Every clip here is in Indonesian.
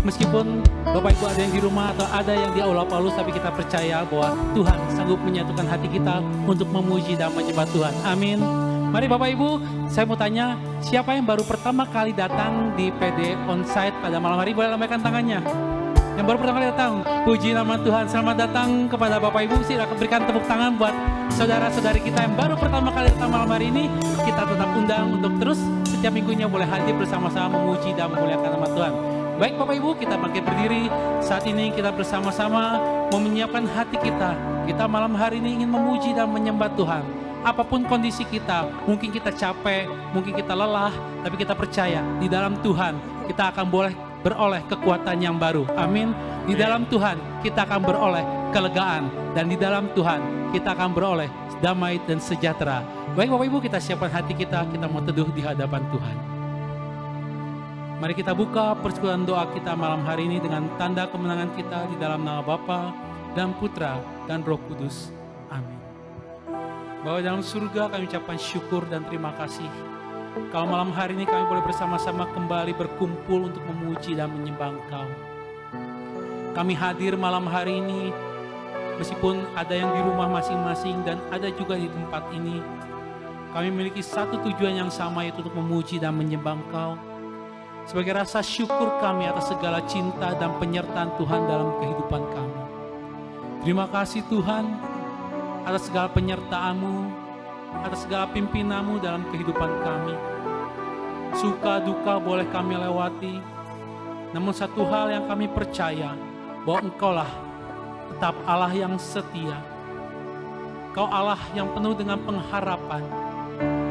Meskipun Bapak Ibu ada yang di rumah atau ada yang di aula Paulus, tapi kita percaya bahwa Tuhan sanggup menyatukan hati kita untuk memuji dan menyembah Tuhan. Amin. Mari Bapak Ibu, saya mau tanya, siapa yang baru pertama kali datang di PD Onsite pada malam hari? Boleh lambaikan tangannya. Yang baru pertama kali datang, puji nama Tuhan. Selamat datang kepada Bapak Ibu. Silakan berikan tepuk tangan buat saudara-saudari kita yang baru pertama kali datang malam hari ini. Kita tetap undang untuk terus setiap minggunya boleh hadir bersama-sama memuji dan memuliakan nama Tuhan. Baik Bapak Ibu, kita bangkit berdiri. Saat ini kita bersama-sama mau menyiapkan hati kita. Kita malam hari ini ingin memuji dan menyembah Tuhan. Apapun kondisi kita, mungkin kita capek, mungkin kita lelah, tapi kita percaya di dalam Tuhan kita akan boleh beroleh kekuatan yang baru. Amin. Di dalam Tuhan kita akan beroleh kelegaan, dan di dalam Tuhan kita akan beroleh damai dan sejahtera. Baik Bapak Ibu, kita siapkan hati kita mau teduh di hadapan Tuhan. Mari kita buka persekutuan doa kita malam hari ini dengan tanda kemenangan kita di dalam nama Bapa dan Putra dan Roh Kudus. Amin. Bahwa dalam surga kami ucapkan syukur dan terima kasih. Kalau malam hari ini kami boleh bersama-sama kembali berkumpul untuk memuji dan menyembah Engkau. Kami hadir malam hari ini, meskipun ada yang di rumah masing-masing dan ada juga di tempat ini. Kami memiliki satu tujuan yang sama, yaitu untuk memuji dan menyembah Engkau. Sebagai rasa syukur kami atas segala cinta dan penyertaan Tuhan dalam kehidupan kami. Terima kasih Tuhan atas segala penyertaan-Mu, atas segala pimpinan-Mu dalam kehidupan kami. Suka duka boleh kami lewati, namun satu hal yang kami percaya, bahwa Engkaulah tetap Allah yang setia. Kau Allah yang penuh dengan pengharapan.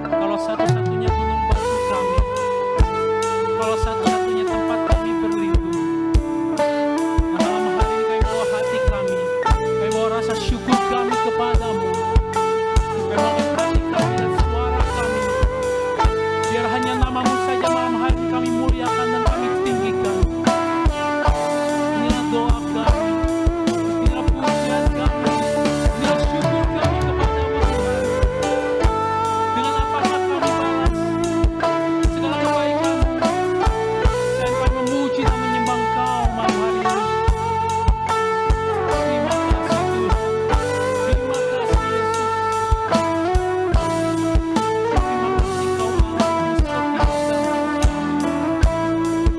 Kalau satu-satunya gunung batu kami, kalau satu-satunya tempat kami berlindung. Nah, malam hari ini kami bawa hati kami bawa rasa syukur kami kepadamu. Kami bawa hati kami dan suara kami. Biar hanya nama-Mu saja malam hari ini kami muliakan dan kami tinggikan. Inilah doa kami, inilah pujian kami, inilah syukur kami kepadamu Tuhan. Dengan apakah kami balas segala kebaikan, dan kami memuji dan menyembah Engkau malam hari ini. Terima kasih Tuhan, terima kasih Yesus. Terima kasih Kau Allah yang setia dan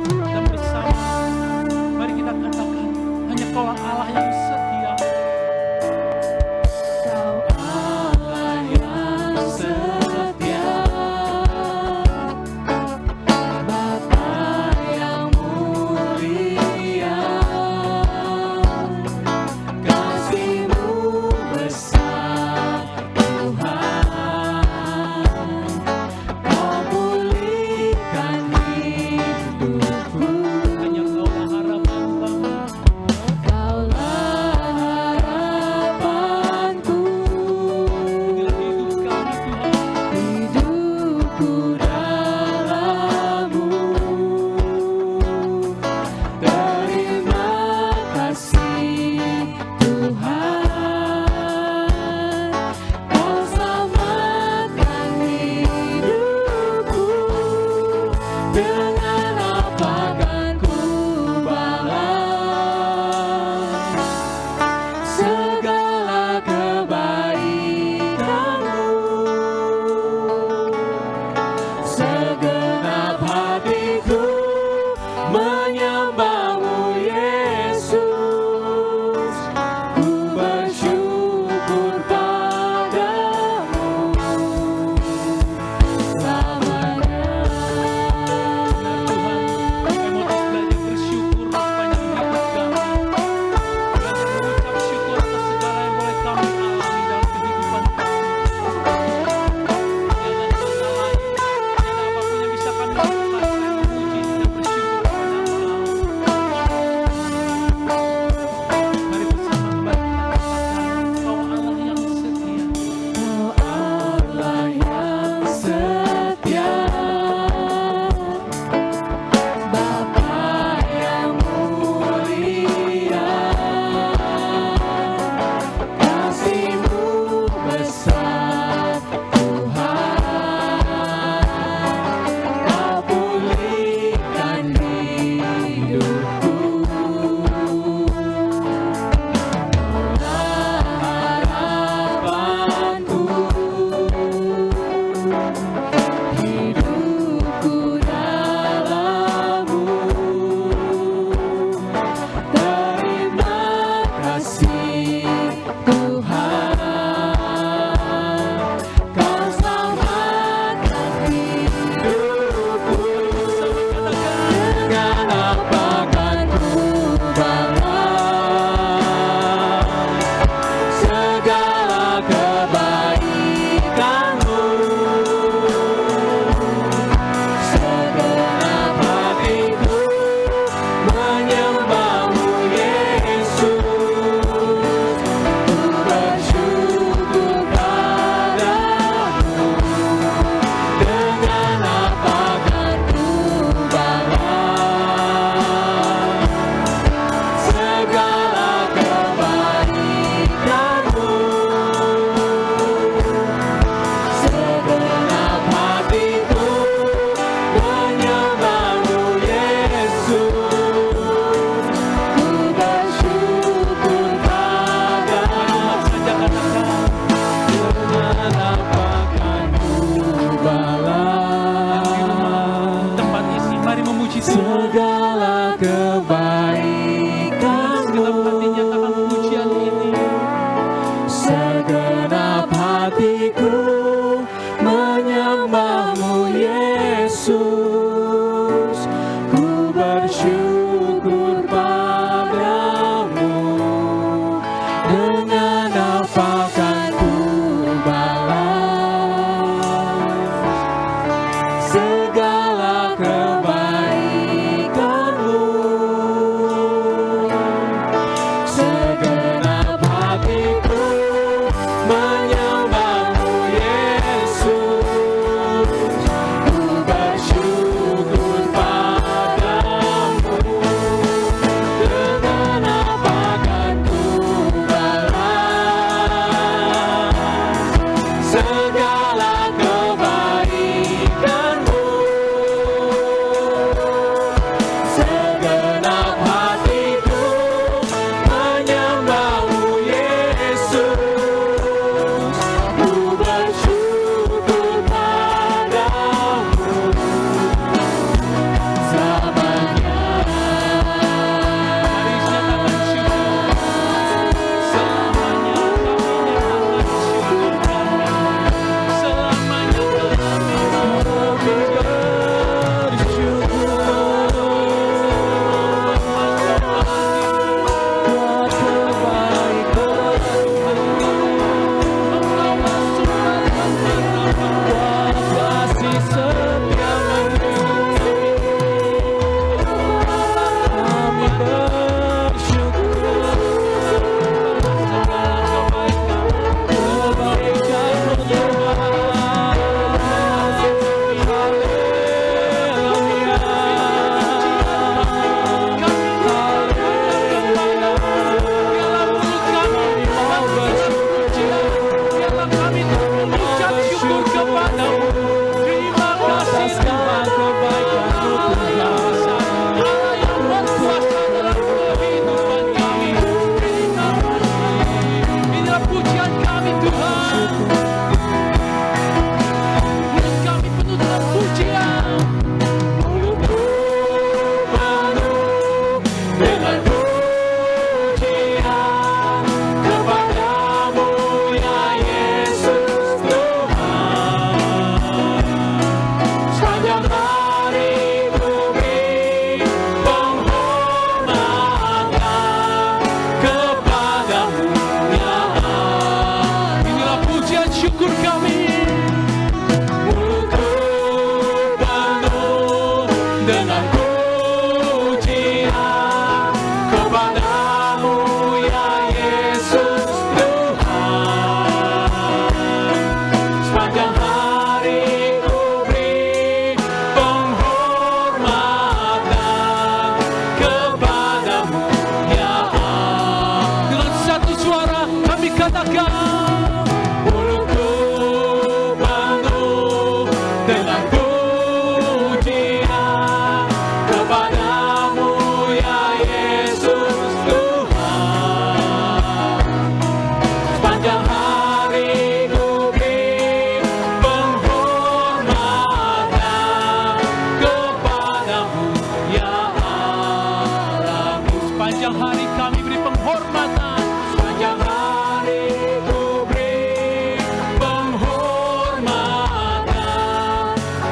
Sepanjang hari kami beri penghormatan. Sepanjang hari ku beri penghormatan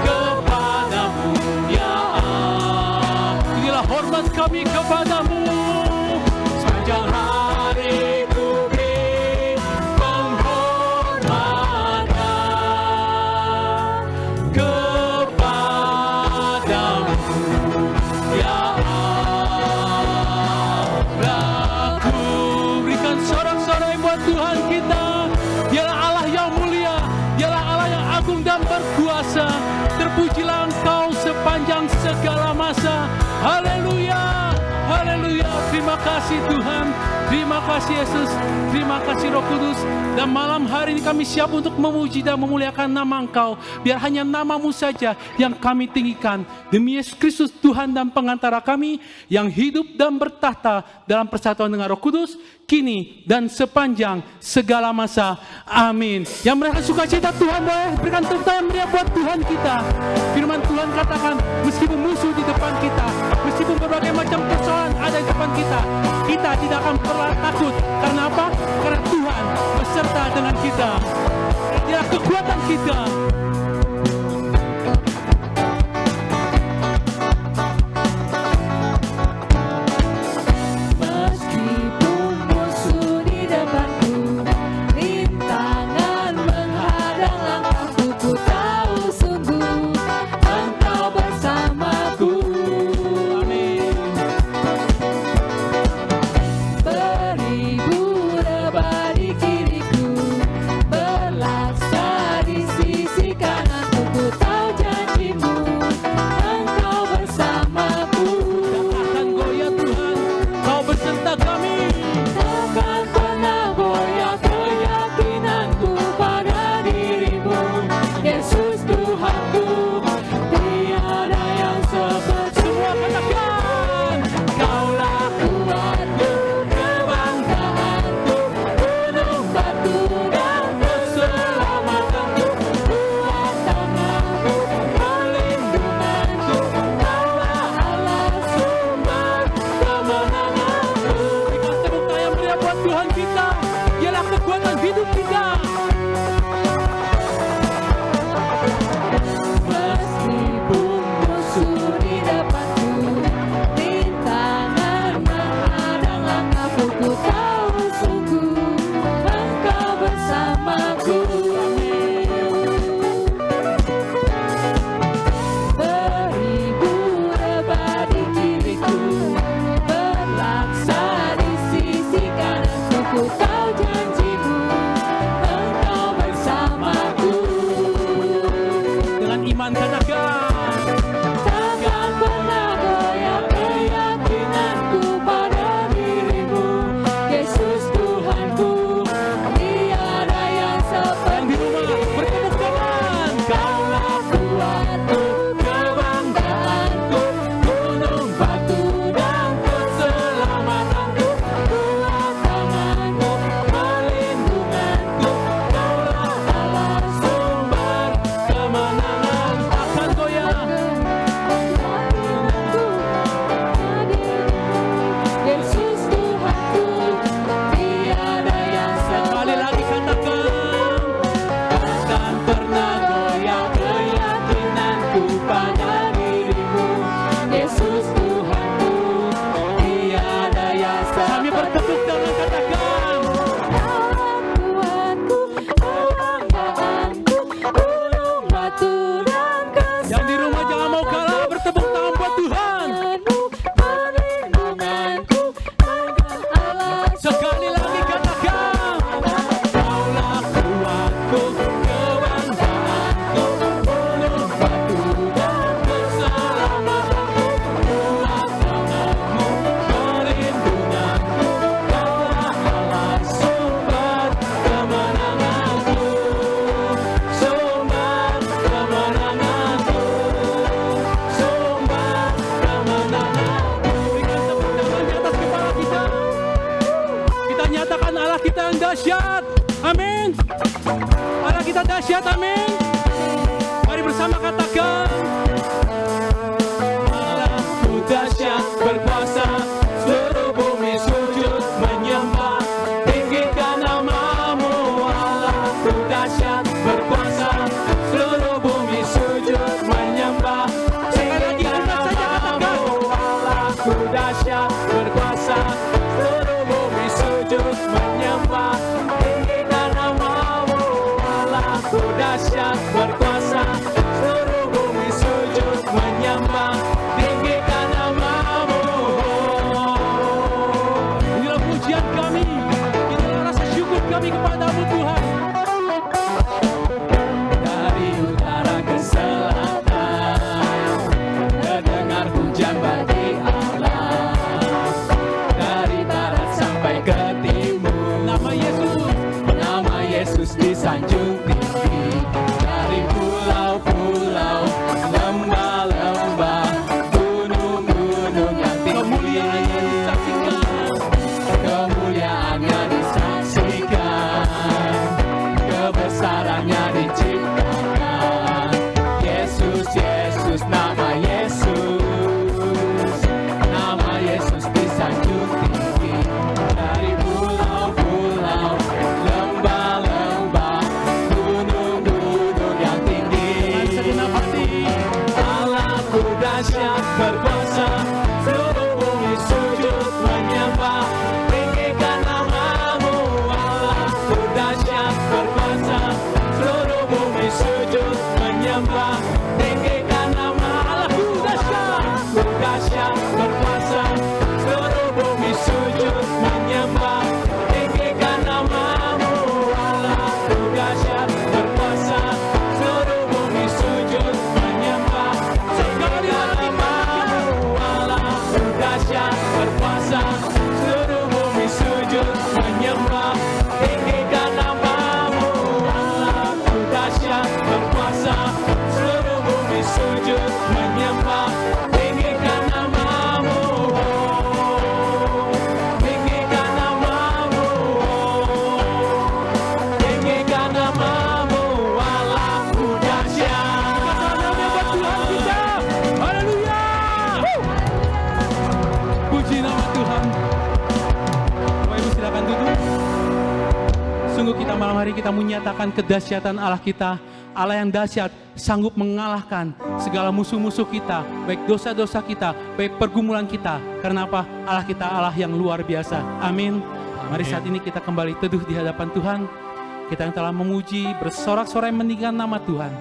kepadamu ya Allah. Inilah hormat kami kepadamu. Sepanjang hari ku beri penghormatan kepadamu ya Allah. Ku berikan sorak-sorai buat Tuhan kita. Dialah Allah yang mulia, dialah Allah yang agung dan berkuasa. Terpujilah Engkau sepanjang segala masa. Haleluya, haleluya. Terima kasih Tuhan, terima kasih Yesus, terima kasih Roh Kudus. Dan malam hari ini kami siap untuk memuji dan memuliakan nama Engkau. Biar hanya nama-Mu saja yang kami tinggikan. Demi Yesus Kristus Tuhan dan pengantara kami, yang hidup dan bertahta dalam persatuan dengan Roh Kudus, kini dan sepanjang segala masa. Amin. Yang mereka sukacita Tuhan boleh berikan tepuk tangan meriah buat Tuhan kita. Firman Tuhan katakan, meskipun musuh di depan kita, meskipun berbagai macam persoalan ada di depan kita, kita tidak akan pernah takut. Karena apa? Karena Tuhan beserta dengan kita. Dia kekuatan kita. dahsyat. Amin. Allah kita dahsyat. Amin. Mari bersama katakan, Allahku dahsyat berkuasa, seluruh bumi dahsyat berkuasa, seluruh bumi sujud menyembah, tinggikan namamu Allahku dahsyat berkuasa, seluruh bumi sujud menyembah, tinggikan nama Allahku dahsyat berkuasa, seluruh bumi sujud menyembah, tinggikan namamu Allahku dahsyat berkuasa, seluruh bumi sujud menyembah, tinggikan namamu Allahku dahsyat berkuasa, seluruh bumi sujud menyembah, tinggikan namamu Allahku dahsyat berkuasa, seluruh bumi sujud menyembah, tinggikan namamu, tinggikan namamu, tinggikan namamu Allahku dahsyat. Tuhan kita. Haleluya. Puji nama Tuhan. Bapak Ibu silakan duduk. Sungguh kita malam hari kita menyatakan kedahsyatan Allah kita. Allah yang dahsyat, sanggup mengalahkan segala musuh-musuh kita, baik dosa-dosa kita, baik pergumulan kita. Karena apa? Allah kita Allah yang luar biasa. Amin. Mari saat ini kita kembali teduh di hadapan Tuhan. Kita yang telah memuji, bersorak-sorai meninggikan nama Tuhan.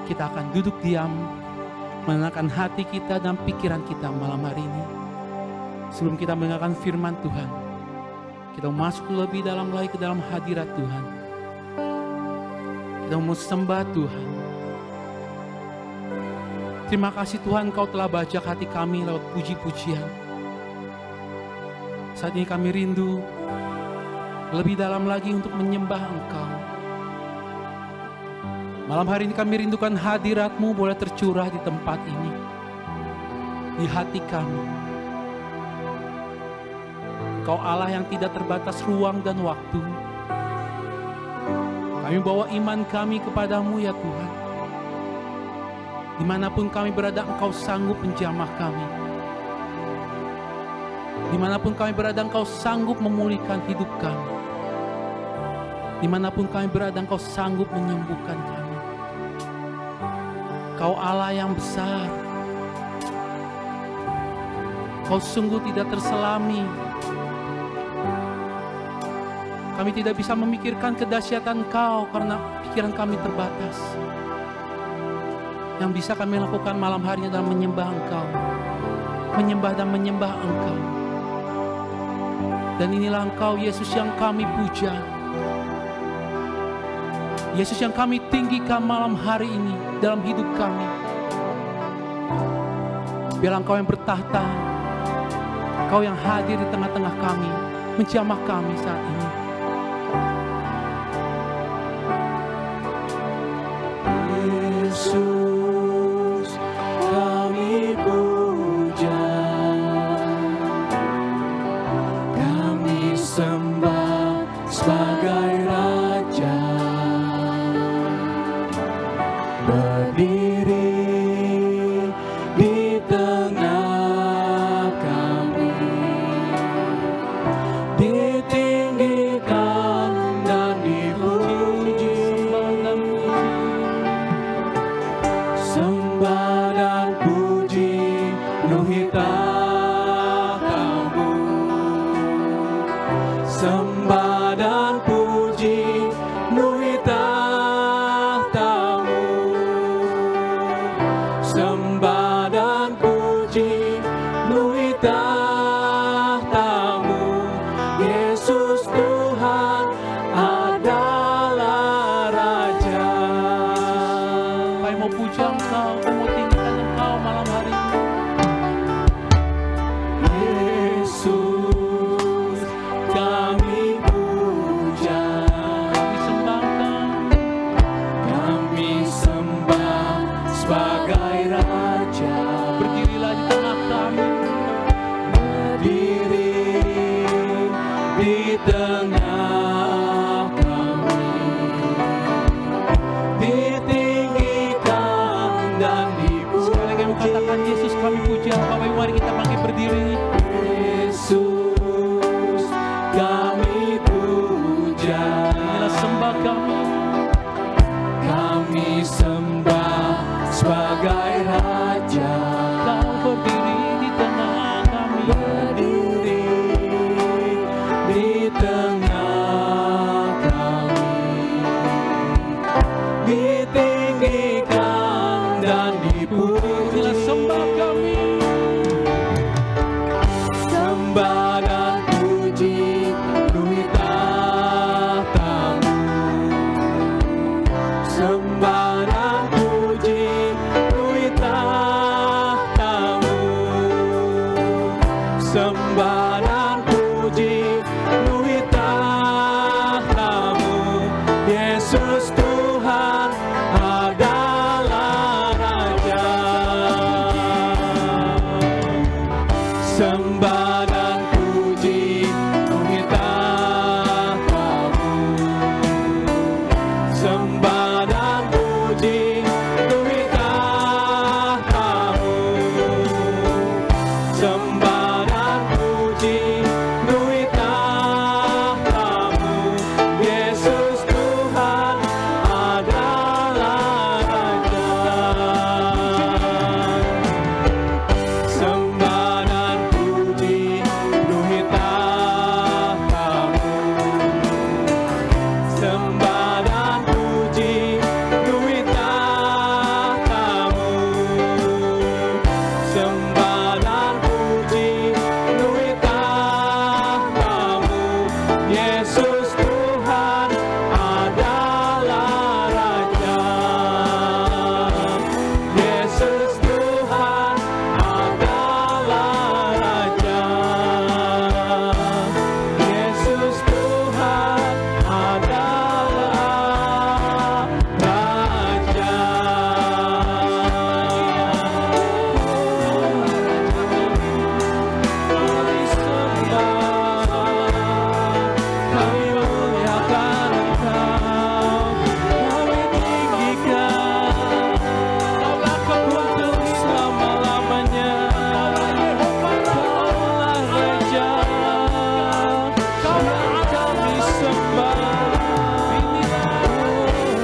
Kita akan duduk diam, menenangkan hati kita dan pikiran kita malam hari ini. Sebelum kita mendengarkan firman Tuhan, kita masuk lebih dalam lagi ke dalam hadirat Tuhan. Kita mau sembah Tuhan. Terima kasih Tuhan, Kau telah bajak hati kami lewat puji-pujian. Saat ini kami rindu lebih dalam lagi untuk menyembah Engkau. Malam hari ini kami rindukan hadirat-Mu boleh tercurah di tempat ini, di hati kami. Kau Allah yang tidak terbatas ruang dan waktu. Kami bawa iman kami kepadamu ya Tuhan. Dimanapun kami berada, Engkau sanggup menjamah kami. Dimanapun kami berada, Engkau sanggup memulihkan hidup kami. Dimanapun kami berada, Engkau sanggup menyembuhkan kami. Kau Allah yang besar. Kau sungguh tidak terselami. Kami tidak bisa memikirkan kedahsyatan Kau karena pikiran kami terbatas. Yang bisa kami lakukan malam hari adalah menyembah Engkau. Menyembah dan menyembah Engkau. Dan inilah Engkau Yesus yang kami puja. Yesus yang kami tinggikan malam hari ini dalam hidup kami. Biar Engkau yang bertahta, Engkau yang hadir di tengah-tengah kami, menjamah kami saat ini. Yesus kami puja, kami sembah sebagai Raja, berdiri di tengah kami, ditinggikan dan dipuji. Sembah dan puji penuhi tahta-Mu. Sembah dan puji penuhi tahta-Mu. Sembah dan puji penuhi tahta-Mu. Yesus Tuhan adalah Raja. Kami mau puja Engkau, kami mau tinggikan Engkau malam hari ini. Yesus kami puja, Kami sembah Engkau. kami sembah sebagai Raja, Berdirilah di tengah kami. berdiri di tengah kami, ditinggikan dan Sekali kami katakan dipuji. Yesus kami puja. Bapak Ibu mari kita bangkit berdiri. Yesus kami puja, Inilah sembah kami. kami sembah sebagai Raja, sembah dan puji penuhi tahta-Mu. Yesus Tuhan adalah Raja. Sembah dan puji penuhi tahta-Mu. Sembah dan puji penuhi tahta-Mu. Sembah dan puji penuhi tahta-Mu. Yesus Tuhan adalah Raja. Sembah dan puji penuhi tahta-Mu. Sembah dan puji penuhi tahta-Mu. Sembah dan puji penuhi tahta-Mu. Yesus Tuhan adalah Raja. Yesus Tuhan adalah Raja. Yesus Tuhan adalah Raja. Kami sembah, kami muliakan Engkau, kami tinggikan untuk selama-lamanya. Kaulah Raja yang kami sembah.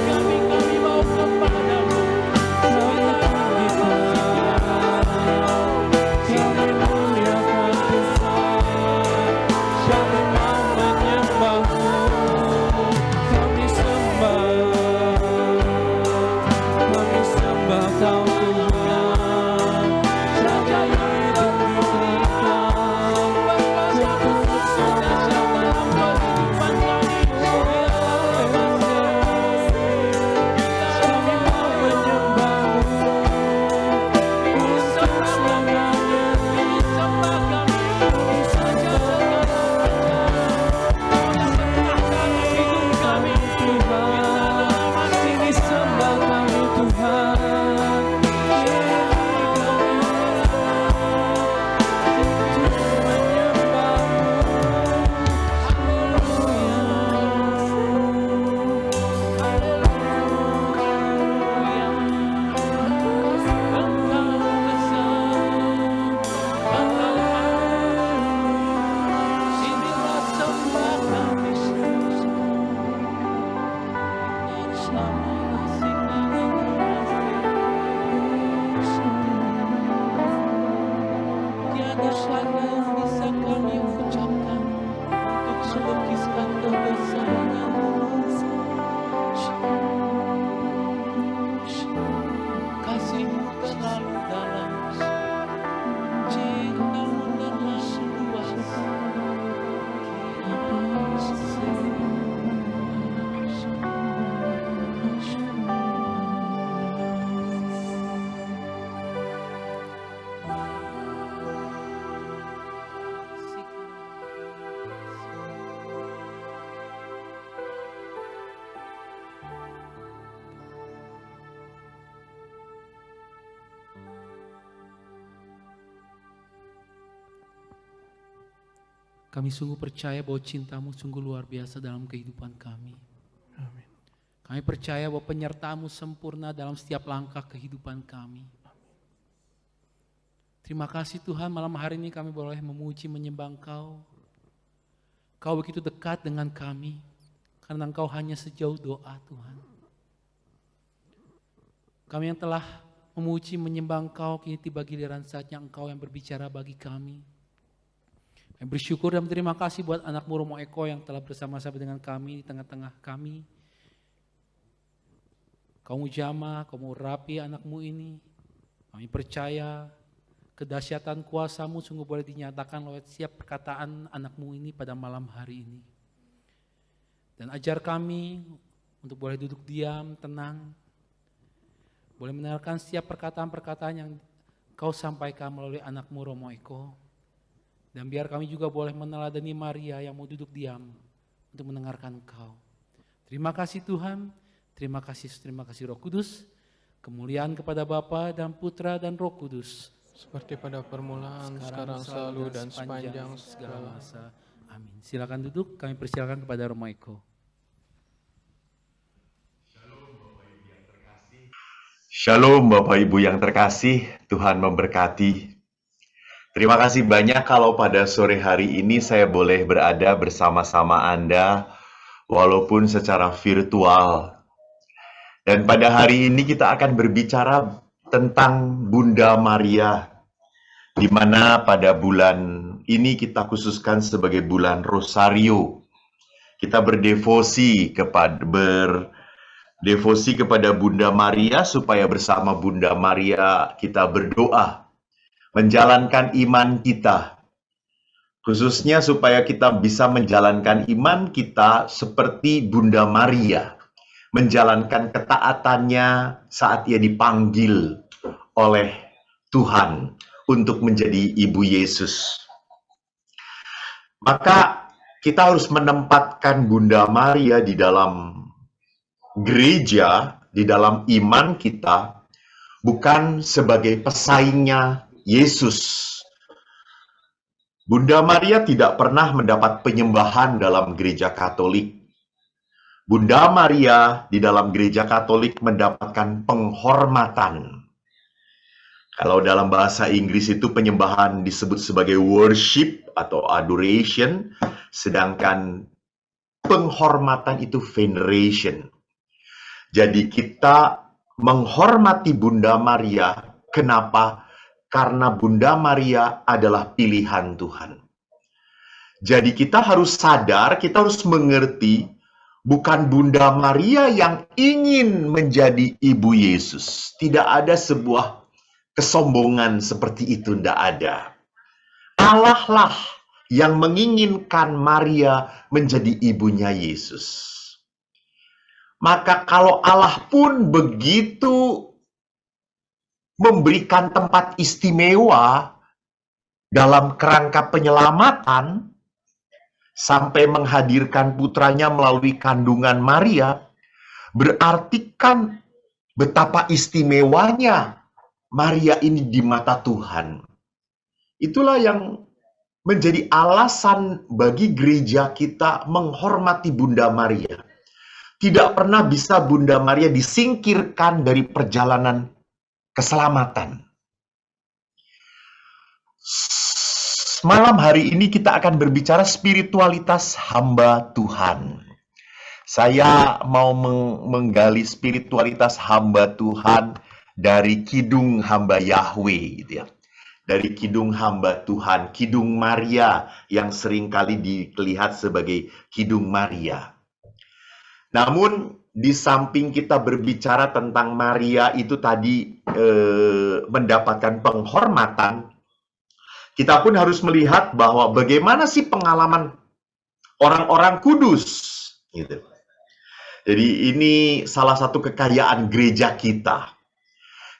Kami mau kepadamu. Kami tinggikan, kami muliakan Tuhan. Kami mau menyembah-Mu. Kami sembah Kau Tuhan, Raja yang ditinggikan, untuk selama-lamanya. Kami mau menyembah-Mu untuk selamanya. Kami sembah kami Tuhan, ini sembah kami Tuhan. Untuk tiada syara yang bisa kami ucapkan untuk melukiskan kebesaran-Mu. Kasih-Mu terlalu dalam, cinta-Mu terlalu luas. Kami sungguh percaya bahwa cinta-Mu sungguh luar biasa dalam kehidupan kami. Amin. Kami percaya bahwa penyertaan-Mu sempurna dalam setiap langkah kehidupan kami. Terima kasih Tuhan, malam hari ini kami boleh memuji menyembah Engkau. Kau begitu dekat dengan kami, karena Engkau hanya sejauh doa Tuhan. Kami yang telah memuji menyembah Engkau, kini tiba giliran saatnya Engkau yang berbicara bagi kami. Kami bersyukur dan berterima kasih buat anak-Mu Romo Eko yang telah bersama-sama dengan kami di tengah-tengah kami. Kau mujama, Kau mau rapi anak-Mu ini. Kami percaya kedahsyatan kuasa-Mu sungguh boleh dinyatakan lewat setiap perkataan anak-Mu ini pada malam hari ini. Dan ajar kami untuk boleh duduk diam, tenang. Boleh mendengarkan setiap perkataan-perkataan yang Kau sampaikan melalui anak-Mu Romo Eko. Dan biar kami juga boleh meneladani Maria yang mau duduk diam untuk mendengarkan Engkau. Terima kasih Tuhan, terima kasih Roh Kudus. Kemuliaan kepada Bapa dan Putra dan Roh Kudus. Seperti pada permulaan, sekarang selalu, dan sepanjang segala masa. Amin. Silakan duduk, kami persilakan kepada Romo Eko. Shalom Bapak Ibu yang terkasih, Tuhan memberkati. Terima kasih banyak kalau pada sore hari ini saya boleh berada bersama-sama Anda, walaupun secara virtual. Dan pada hari ini kita akan berbicara tentang Bunda Maria, di mana pada bulan ini kita khususkan sebagai bulan Rosario. Kita berdevosi kepada Bunda Maria, supaya bersama Bunda Maria kita berdoa, menjalankan iman kita, khususnya supaya kita bisa menjalankan iman kita seperti Bunda Maria, menjalankan ketaatannya saat ia dipanggil oleh Tuhan untuk menjadi Ibu Yesus. Maka kita harus menempatkan Bunda Maria di dalam gereja, di dalam iman kita, bukan sebagai pesaingnya Yesus. Bunda Maria tidak pernah mendapat penyembahan dalam gereja Katolik. Bunda Maria di dalam gereja Katolik mendapatkan penghormatan. Kalau dalam bahasa Inggris itu penyembahan disebut sebagai worship atau adoration, sedangkan penghormatan itu veneration. Jadi kita menghormati Bunda Maria. Kenapa? Karena Bunda Maria adalah pilihan Tuhan. Jadi kita harus sadar, kita harus mengerti, bukan Bunda Maria yang ingin menjadi Ibu Yesus. Tidak ada sebuah kesombongan seperti itu, tidak ada. Allah lah yang menginginkan Maria menjadi ibunya Yesus. Maka kalau Allah pun begitu memberikan tempat istimewa dalam kerangka penyelamatan, sampai menghadirkan putranya melalui kandungan Maria, berarti kan betapa istimewanya Maria ini di mata Tuhan. Itulah yang menjadi alasan bagi gereja kita menghormati Bunda Maria. Tidak pernah bisa Bunda Maria disingkirkan dari perjalanan keselamatan. Malam hari ini kita akan berbicara spiritualitas hamba Tuhan. Saya mau menggali spiritualitas hamba Tuhan dari kidung hamba Yahweh, gitu ya. Dari kidung hamba Tuhan, kidung Maria yang seringkali dilihat sebagai kidung Maria. Namun di samping kita berbicara tentang Maria itu tadi mendapatkan penghormatan, kita pun harus melihat bahwa bagaimana sih pengalaman orang-orang kudus, gitu. Jadi ini salah satu kekayaan gereja kita.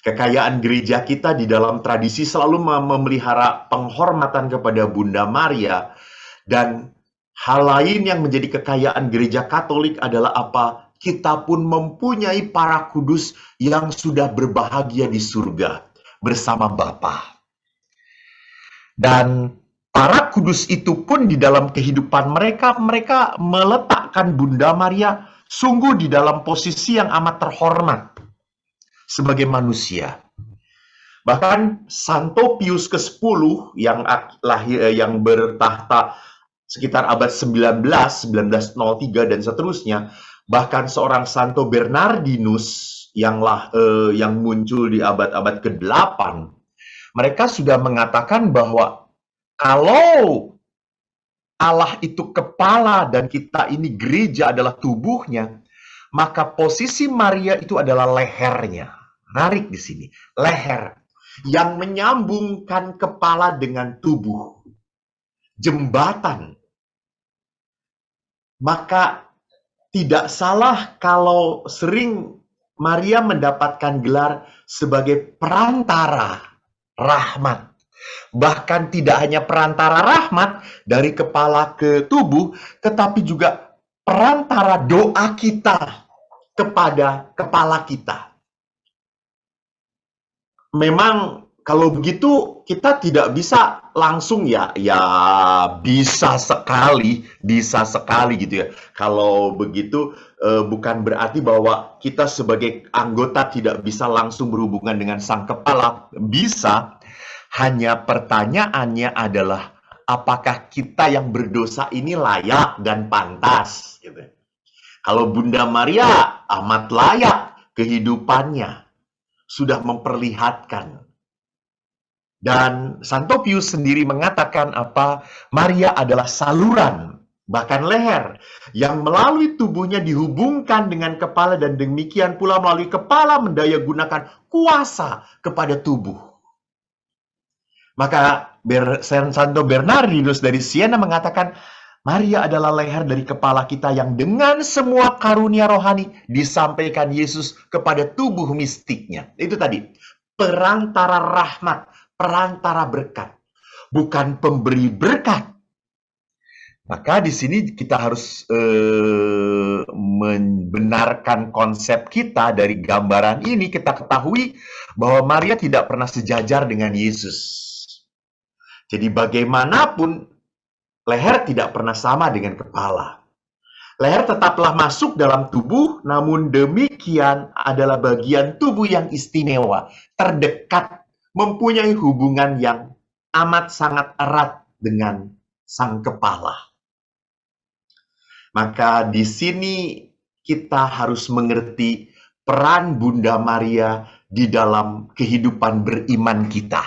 Kekayaan gereja kita di dalam tradisi selalu memelihara penghormatan kepada Bunda Maria. Dan hal lain yang menjadi kekayaan gereja Katolik adalah apa? Kita pun mempunyai para kudus yang sudah berbahagia di surga bersama Bapa. Dan para kudus itu pun di dalam kehidupan mereka meletakkan Bunda Maria sungguh di dalam posisi yang amat terhormat sebagai manusia. Bahkan Santo Pius ke-10 yang bertahta sekitar abad 1903 dan seterusnya, bahkan seorang Santo Bernardinus yang muncul di abad-abad ke-8, mereka sudah mengatakan bahwa kalau Allah itu kepala dan kita ini gereja adalah tubuhnya, maka posisi Maria itu adalah lehernya. Menarik di sini, leher yang menyambungkan kepala dengan tubuh, jembatan. Maka tidak salah kalau sering Maria mendapatkan gelar sebagai perantara rahmat, Bahkan tidak hanya perantara rahmat dari kepala ke tubuh, tetapi juga perantara doa kita kepada kepala kita. Memang kalau begitu kita tidak bisa langsung ya bisa sekali gitu ya. Kalau begitu bukan berarti bahwa kita sebagai anggota tidak bisa langsung berhubungan dengan sang kepala. Bisa, hanya pertanyaannya adalah apakah kita yang berdosa ini layak dan pantas gitu. Kalau Bunda Maria amat layak, kehidupannya sudah memperlihatkan. Dan Santo Pius sendiri mengatakan Maria adalah saluran, bahkan leher, yang melalui tubuhnya dihubungkan dengan kepala dan demikian pula melalui kepala mendaya gunakan kuasa kepada tubuh. Maka Santo Bernardinus dari Siena mengatakan, Maria adalah leher dari kepala kita yang dengan semua karunia rohani disampaikan Yesus kepada tubuh mistiknya. Itu tadi, perantara rahmat, perantara berkat, bukan pemberi berkat. Maka di sini kita harus membenarkan konsep kita dari gambaran ini. Kita ketahui bahwa Maria tidak pernah sejajar dengan Yesus. Jadi bagaimanapun, leher tidak pernah sama dengan kepala. Leher tetaplah masuk dalam tubuh, namun demikian adalah bagian tubuh yang istimewa, terdekat, mempunyai hubungan yang amat sangat erat dengan sang kepala. Maka di sini kita harus mengerti peran Bunda Maria di dalam kehidupan beriman kita.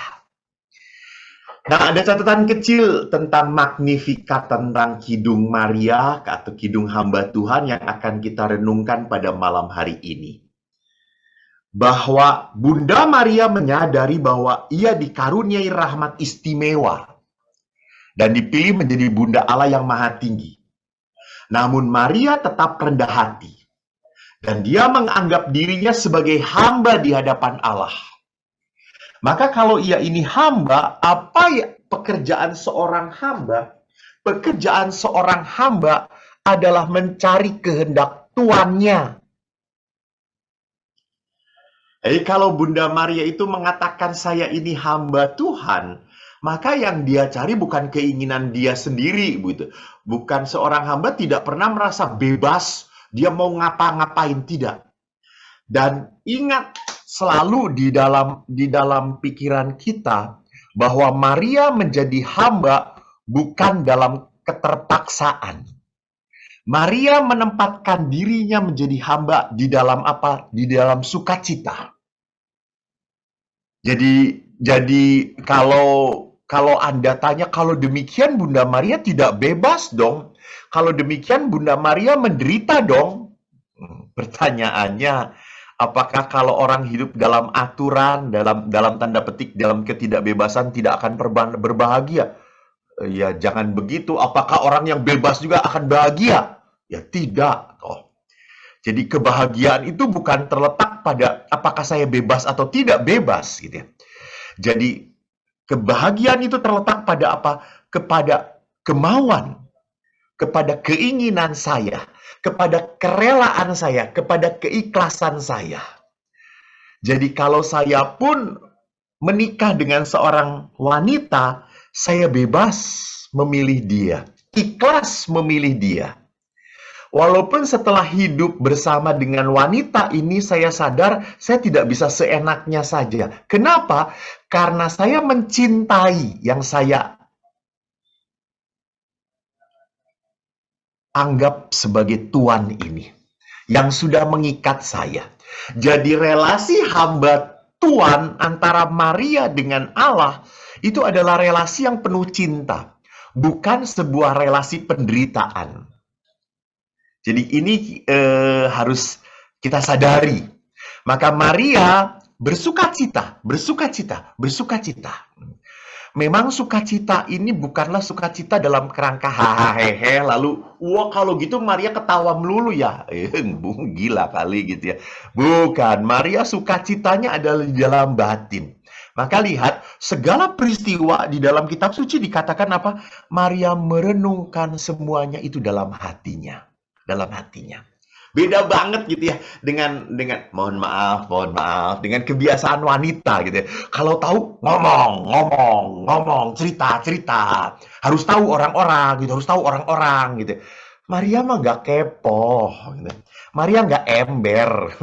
Nah, ada catatan kecil tentang Magnificat, tentang Kidung Maria atau Kidung Hamba Tuhan yang akan kita renungkan pada malam hari ini. Bahwa Bunda Maria menyadari bahwa ia dikaruniai rahmat istimewa dan dipilih menjadi Bunda Allah yang Maha Tinggi. Namun Maria tetap rendah hati dan dia menganggap dirinya sebagai hamba di hadapan Allah. Maka kalau ia ini hamba, apa ya pekerjaan seorang hamba? Pekerjaan seorang hamba adalah mencari kehendak tuannya. Kalau Bunda Maria itu mengatakan saya ini hamba Tuhan, maka yang dia cari bukan keinginan dia sendiri, gitu. Bukan seorang hamba tidak pernah merasa bebas, dia mau ngapa-ngapain, tidak. Dan ingat selalu di dalam pikiran kita bahwa Maria menjadi hamba bukan dalam keterpaksaan. Maria menempatkan dirinya menjadi hamba di dalam apa? Di dalam sukacita. Jadi kalau Anda tanya, kalau demikian Bunda Maria tidak bebas dong. Kalau demikian Bunda Maria menderita dong. Pertanyaannya, apakah kalau orang hidup dalam aturan, dalam tanda petik, dalam ketidakbebasan tidak akan berbahagia? Ya, jangan begitu. Apakah orang yang bebas juga akan bahagia? Ya, tidak. Jadi kebahagiaan itu bukan terletak pada apakah saya bebas atau tidak bebas, gitu ya. Jadi kebahagiaan itu terletak pada apa? Kepada kemauan, kepada keinginan saya, kepada kerelaan saya, kepada keikhlasan saya. Jadi kalau saya pun menikah dengan seorang wanita, saya bebas memilih dia, ikhlas memilih dia. Walaupun setelah hidup bersama dengan wanita ini, saya sadar saya tidak bisa seenaknya saja. Kenapa? Karena saya mencintai yang saya anggap sebagai Tuhan ini, yang sudah mengikat saya. Jadi relasi hamba Tuhan antara Maria dengan Allah itu adalah relasi yang penuh cinta, bukan sebuah relasi penderitaan. Jadi ini harus kita sadari. Maka Maria bersukacita. Memang sukacita ini bukanlah sukacita dalam kerangka hahaha lalu wah kalau gitu Maria ketawa melulu ya. Gila kali gitu ya. Bukan, Maria sukacitanya adalah di dalam batin. Maka lihat, segala peristiwa di dalam kitab suci dikatakan apa? Maria merenungkan semuanya itu dalam hatinya. Dalam hatinya. Beda banget gitu ya dengan mohon maaf dengan kebiasaan wanita gitu ya. Kalau tahu ngomong, cerita, harus tahu orang-orang gitu, harus tahu orang-orang gitu. Maria mah nggak kepo gitu. Maria nggak ember.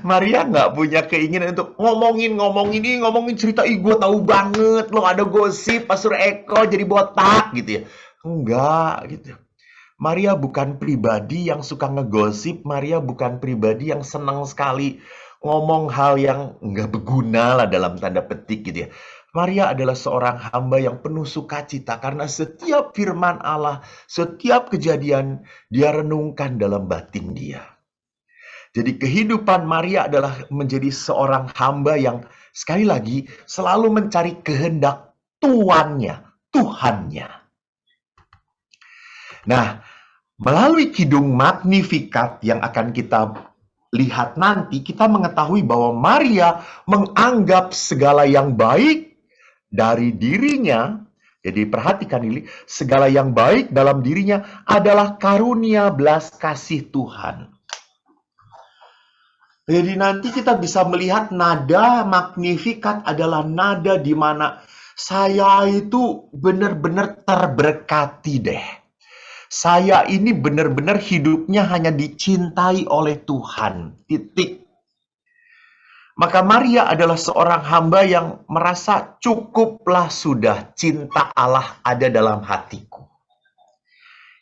Maria nggak punya keinginan untuk ngomongin cerita, gue tahu banget loh, ada gosip Pastor Eko jadi botak gitu ya. Enggak gitu. Maria bukan pribadi yang suka ngegosip, Maria bukan pribadi yang senang sekali ngomong hal yang nggak berguna lah dalam tanda petik gitu ya. Maria adalah seorang hamba yang penuh sukacita karena setiap firman Allah, setiap kejadian dia renungkan dalam batin dia. Jadi kehidupan Maria adalah menjadi seorang hamba yang sekali lagi selalu mencari kehendak tuannya, Tuhannya. Nah, melalui Kidung Magnificat yang akan kita lihat nanti, kita mengetahui bahwa Maria menganggap segala yang baik dari dirinya. Jadi perhatikan ini, segala yang baik dalam dirinya adalah karunia belas kasih Tuhan. Jadi nanti kita bisa melihat nada Magnificat adalah nada di mana saya itu benar-benar terberkati deh. Saya ini benar-benar hidupnya hanya dicintai oleh Tuhan. Titik. Maka Maria adalah seorang hamba yang merasa cukuplah sudah cinta Allah ada dalam hatiku.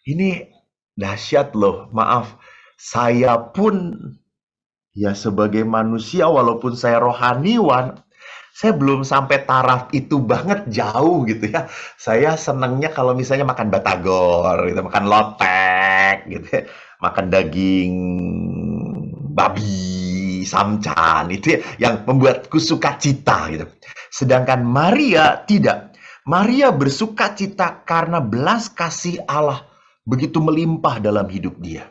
Ini dahsyat loh. Maaf, saya pun ya sebagai manusia walaupun saya rohaniwan, saya belum sampai taraf itu banget, jauh gitu ya. Saya senangnya kalau misalnya makan batagor, gitu, makan lotek, gitu ya. Makan daging babi, samcan, itu ya, yang membuatku sukacita gitu. Sedangkan Maria tidak. Maria bersukacita karena belas kasih Allah begitu melimpah dalam hidup dia.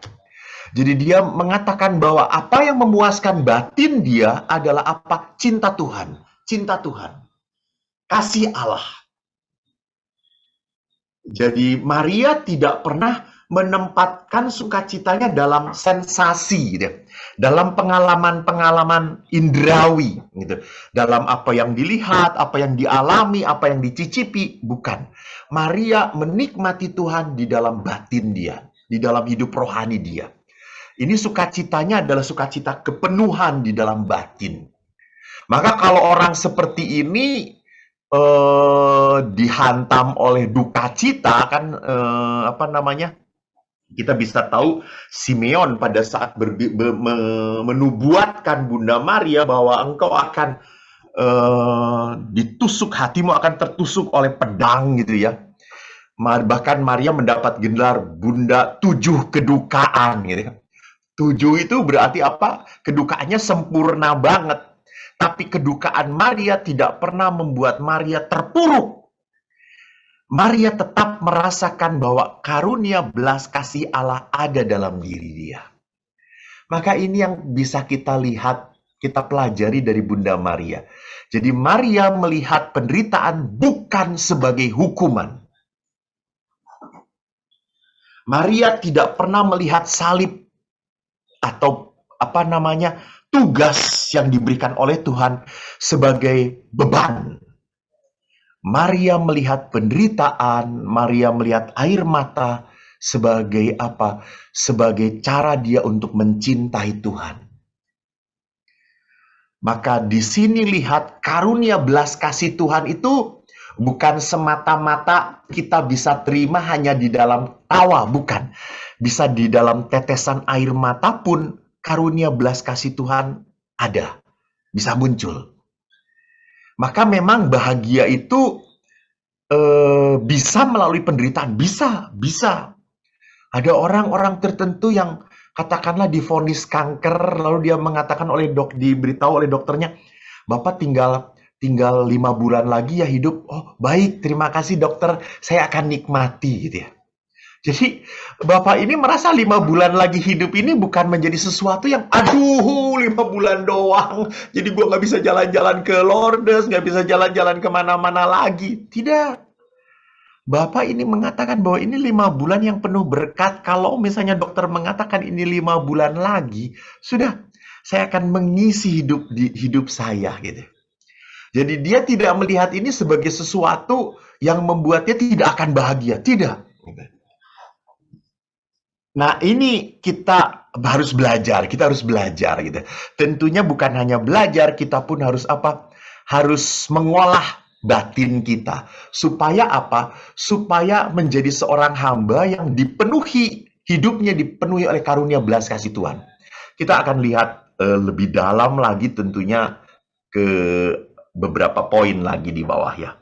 Jadi dia mengatakan bahwa apa yang memuaskan batin dia adalah apa? Cinta Tuhan. Cinta Tuhan, kasih Allah. Jadi Maria tidak pernah menempatkan sukacitanya dalam sensasi, gitu, dalam pengalaman-pengalaman indrawi, gitu, dalam apa yang dilihat, apa yang dialami, apa yang dicicipi, bukan. Maria menikmati Tuhan di dalam batin dia, di dalam hidup rohani dia. Ini sukacitanya adalah sukacita kepenuhan di dalam batin. Maka kalau orang seperti ini dihantam oleh duka cita, kan kita bisa tahu Simeon pada saat menubuatkan Bunda Maria bahwa engkau akan ditusuk, hatimu akan tertusuk oleh pedang gitu ya. Bahkan Maria mendapat gelar Bunda 7 kedukaan gitu ya. 7 itu berarti apa? Kedukaannya sempurna banget. Tapi kedukaan Maria tidak pernah membuat Maria terpuruk. Maria tetap merasakan bahwa karunia belas kasih Allah ada dalam diri dia. Maka ini yang bisa kita lihat, kita pelajari dari Bunda Maria. Jadi Maria melihat penderitaan bukan sebagai hukuman. Maria tidak pernah melihat salib atau tugas yang diberikan oleh Tuhan sebagai beban. Maria melihat penderitaan, Maria melihat air mata sebagai apa? Sebagai cara dia untuk mencintai Tuhan. Maka di sini lihat karunia belas kasih Tuhan itu bukan semata-mata kita bisa terima hanya di dalam tawa, bukan. Bisa di dalam tetesan air mata pun karunia belas kasih Tuhan ada, bisa muncul. Maka memang bahagia itu bisa melalui penderitaan, bisa. Ada orang-orang tertentu yang katakanlah divonis kanker, lalu dia mengatakan diberitahu oleh dokternya, Bapak tinggal 5 bulan lagi ya hidup. Oh baik, terima kasih dokter, saya akan nikmati gitu ya. Jadi Bapak ini merasa 5 bulan lagi hidup ini bukan menjadi sesuatu yang aduh 5 bulan doang. Jadi gue nggak bisa jalan-jalan ke Lourdes, nggak bisa jalan-jalan kemana-mana lagi. Tidak. Bapak ini mengatakan bahwa ini 5 bulan yang penuh berkat. Kalau misalnya dokter mengatakan ini 5 bulan lagi, sudah saya akan mengisi hidup saya gitu. Jadi dia tidak melihat ini sebagai sesuatu yang membuatnya tidak akan bahagia. Tidak. Nah, ini kita harus belajar gitu. Tentunya bukan hanya belajar, kita pun harus apa? Harus mengolah batin kita. Supaya apa? Supaya menjadi seorang hamba yang dipenuhi, hidupnya dipenuhi oleh karunia belas kasih Tuhan. Kita akan lihat lebih dalam lagi tentunya ke beberapa poin lagi di bawah ya.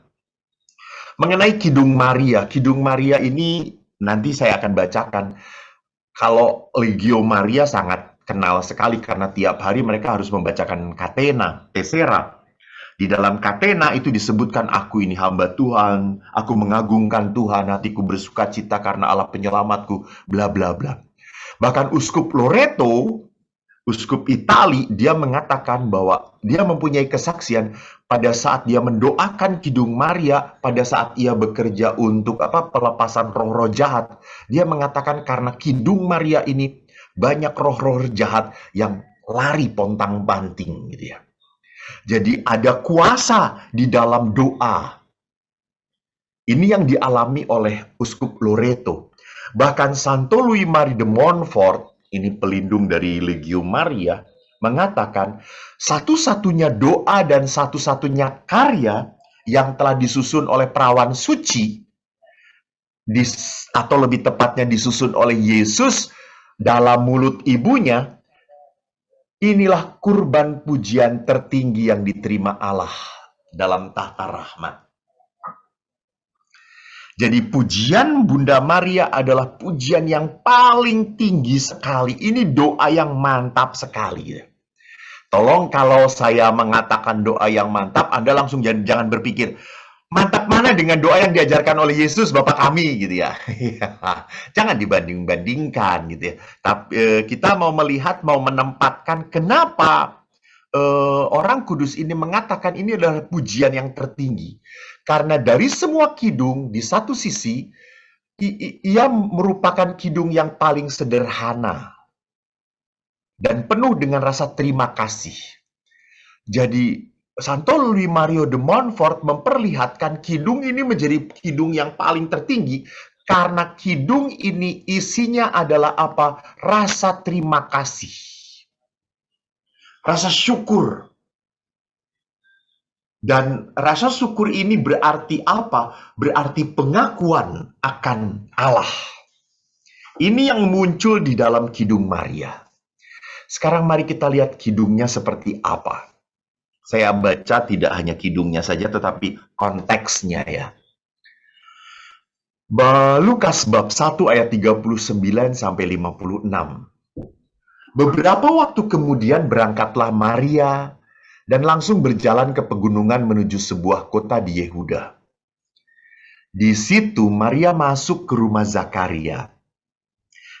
Mengenai Kidung Maria. Kidung Maria ini nanti saya akan bacakan. Kalau Legio Maria sangat kenal sekali karena tiap hari mereka harus membacakan Catena, Tessera. Di dalam Catena itu disebutkan aku ini hamba Tuhan, aku mengagungkan Tuhan, hatiku bersuka cita karena Allah penyelamatku, bla bla bla. Bahkan Uskup Loreto, Uskup Itali, dia mengatakan bahwa dia mempunyai kesaksian pada saat dia mendoakan Kidung Maria, pada saat ia bekerja untuk pelepasan roh-roh jahat. Dia mengatakan karena Kidung Maria ini banyak roh-roh jahat yang lari pontang-panting gitu ya. Jadi ada kuasa di dalam doa. Ini yang dialami oleh Uskup Loreto. Bahkan Santo Louis Marie de Montfort, ini pelindung dari Legio Maria, mengatakan satu-satunya doa dan satu-satunya karya yang telah disusun oleh perawan suci, atau lebih tepatnya disusun oleh Yesus dalam mulut ibunya, inilah kurban pujian tertinggi yang diterima Allah dalam tahta rahmat. Jadi pujian Bunda Maria adalah pujian yang paling tinggi sekali. Ini doa yang mantap sekali. Tolong kalau saya mengatakan doa yang mantap, Anda langsung jangan berpikir, mantap mana dengan doa yang diajarkan oleh Yesus Bapa kami gitu ya. Jangan dibanding-bandingkan gitu ya. Tapi kita mau melihat, mau menempatkan kenapa orang kudus ini mengatakan ini adalah pujian yang tertinggi. Karena dari semua kidung, di satu sisi, ia merupakan kidung yang paling sederhana dan penuh dengan rasa terima kasih. Jadi, Santo Louis Mario de Montfort memperlihatkan kidung ini menjadi kidung yang paling tertinggi karena kidung ini isinya adalah apa? Rasa terima kasih. Rasa syukur. Dan rasa syukur ini berarti apa? Berarti pengakuan akan Allah. Ini yang muncul di dalam Kidung Maria. Sekarang mari kita lihat kidungnya seperti apa. Saya baca tidak hanya kidungnya saja, tetapi konteksnya ya. Lukas bab 1 ayat 39 sampai 56. Beberapa waktu kemudian berangkatlah Maria dan langsung berjalan ke pegunungan menuju sebuah kota di Yehuda. Di situ Maria masuk ke rumah Zakaria.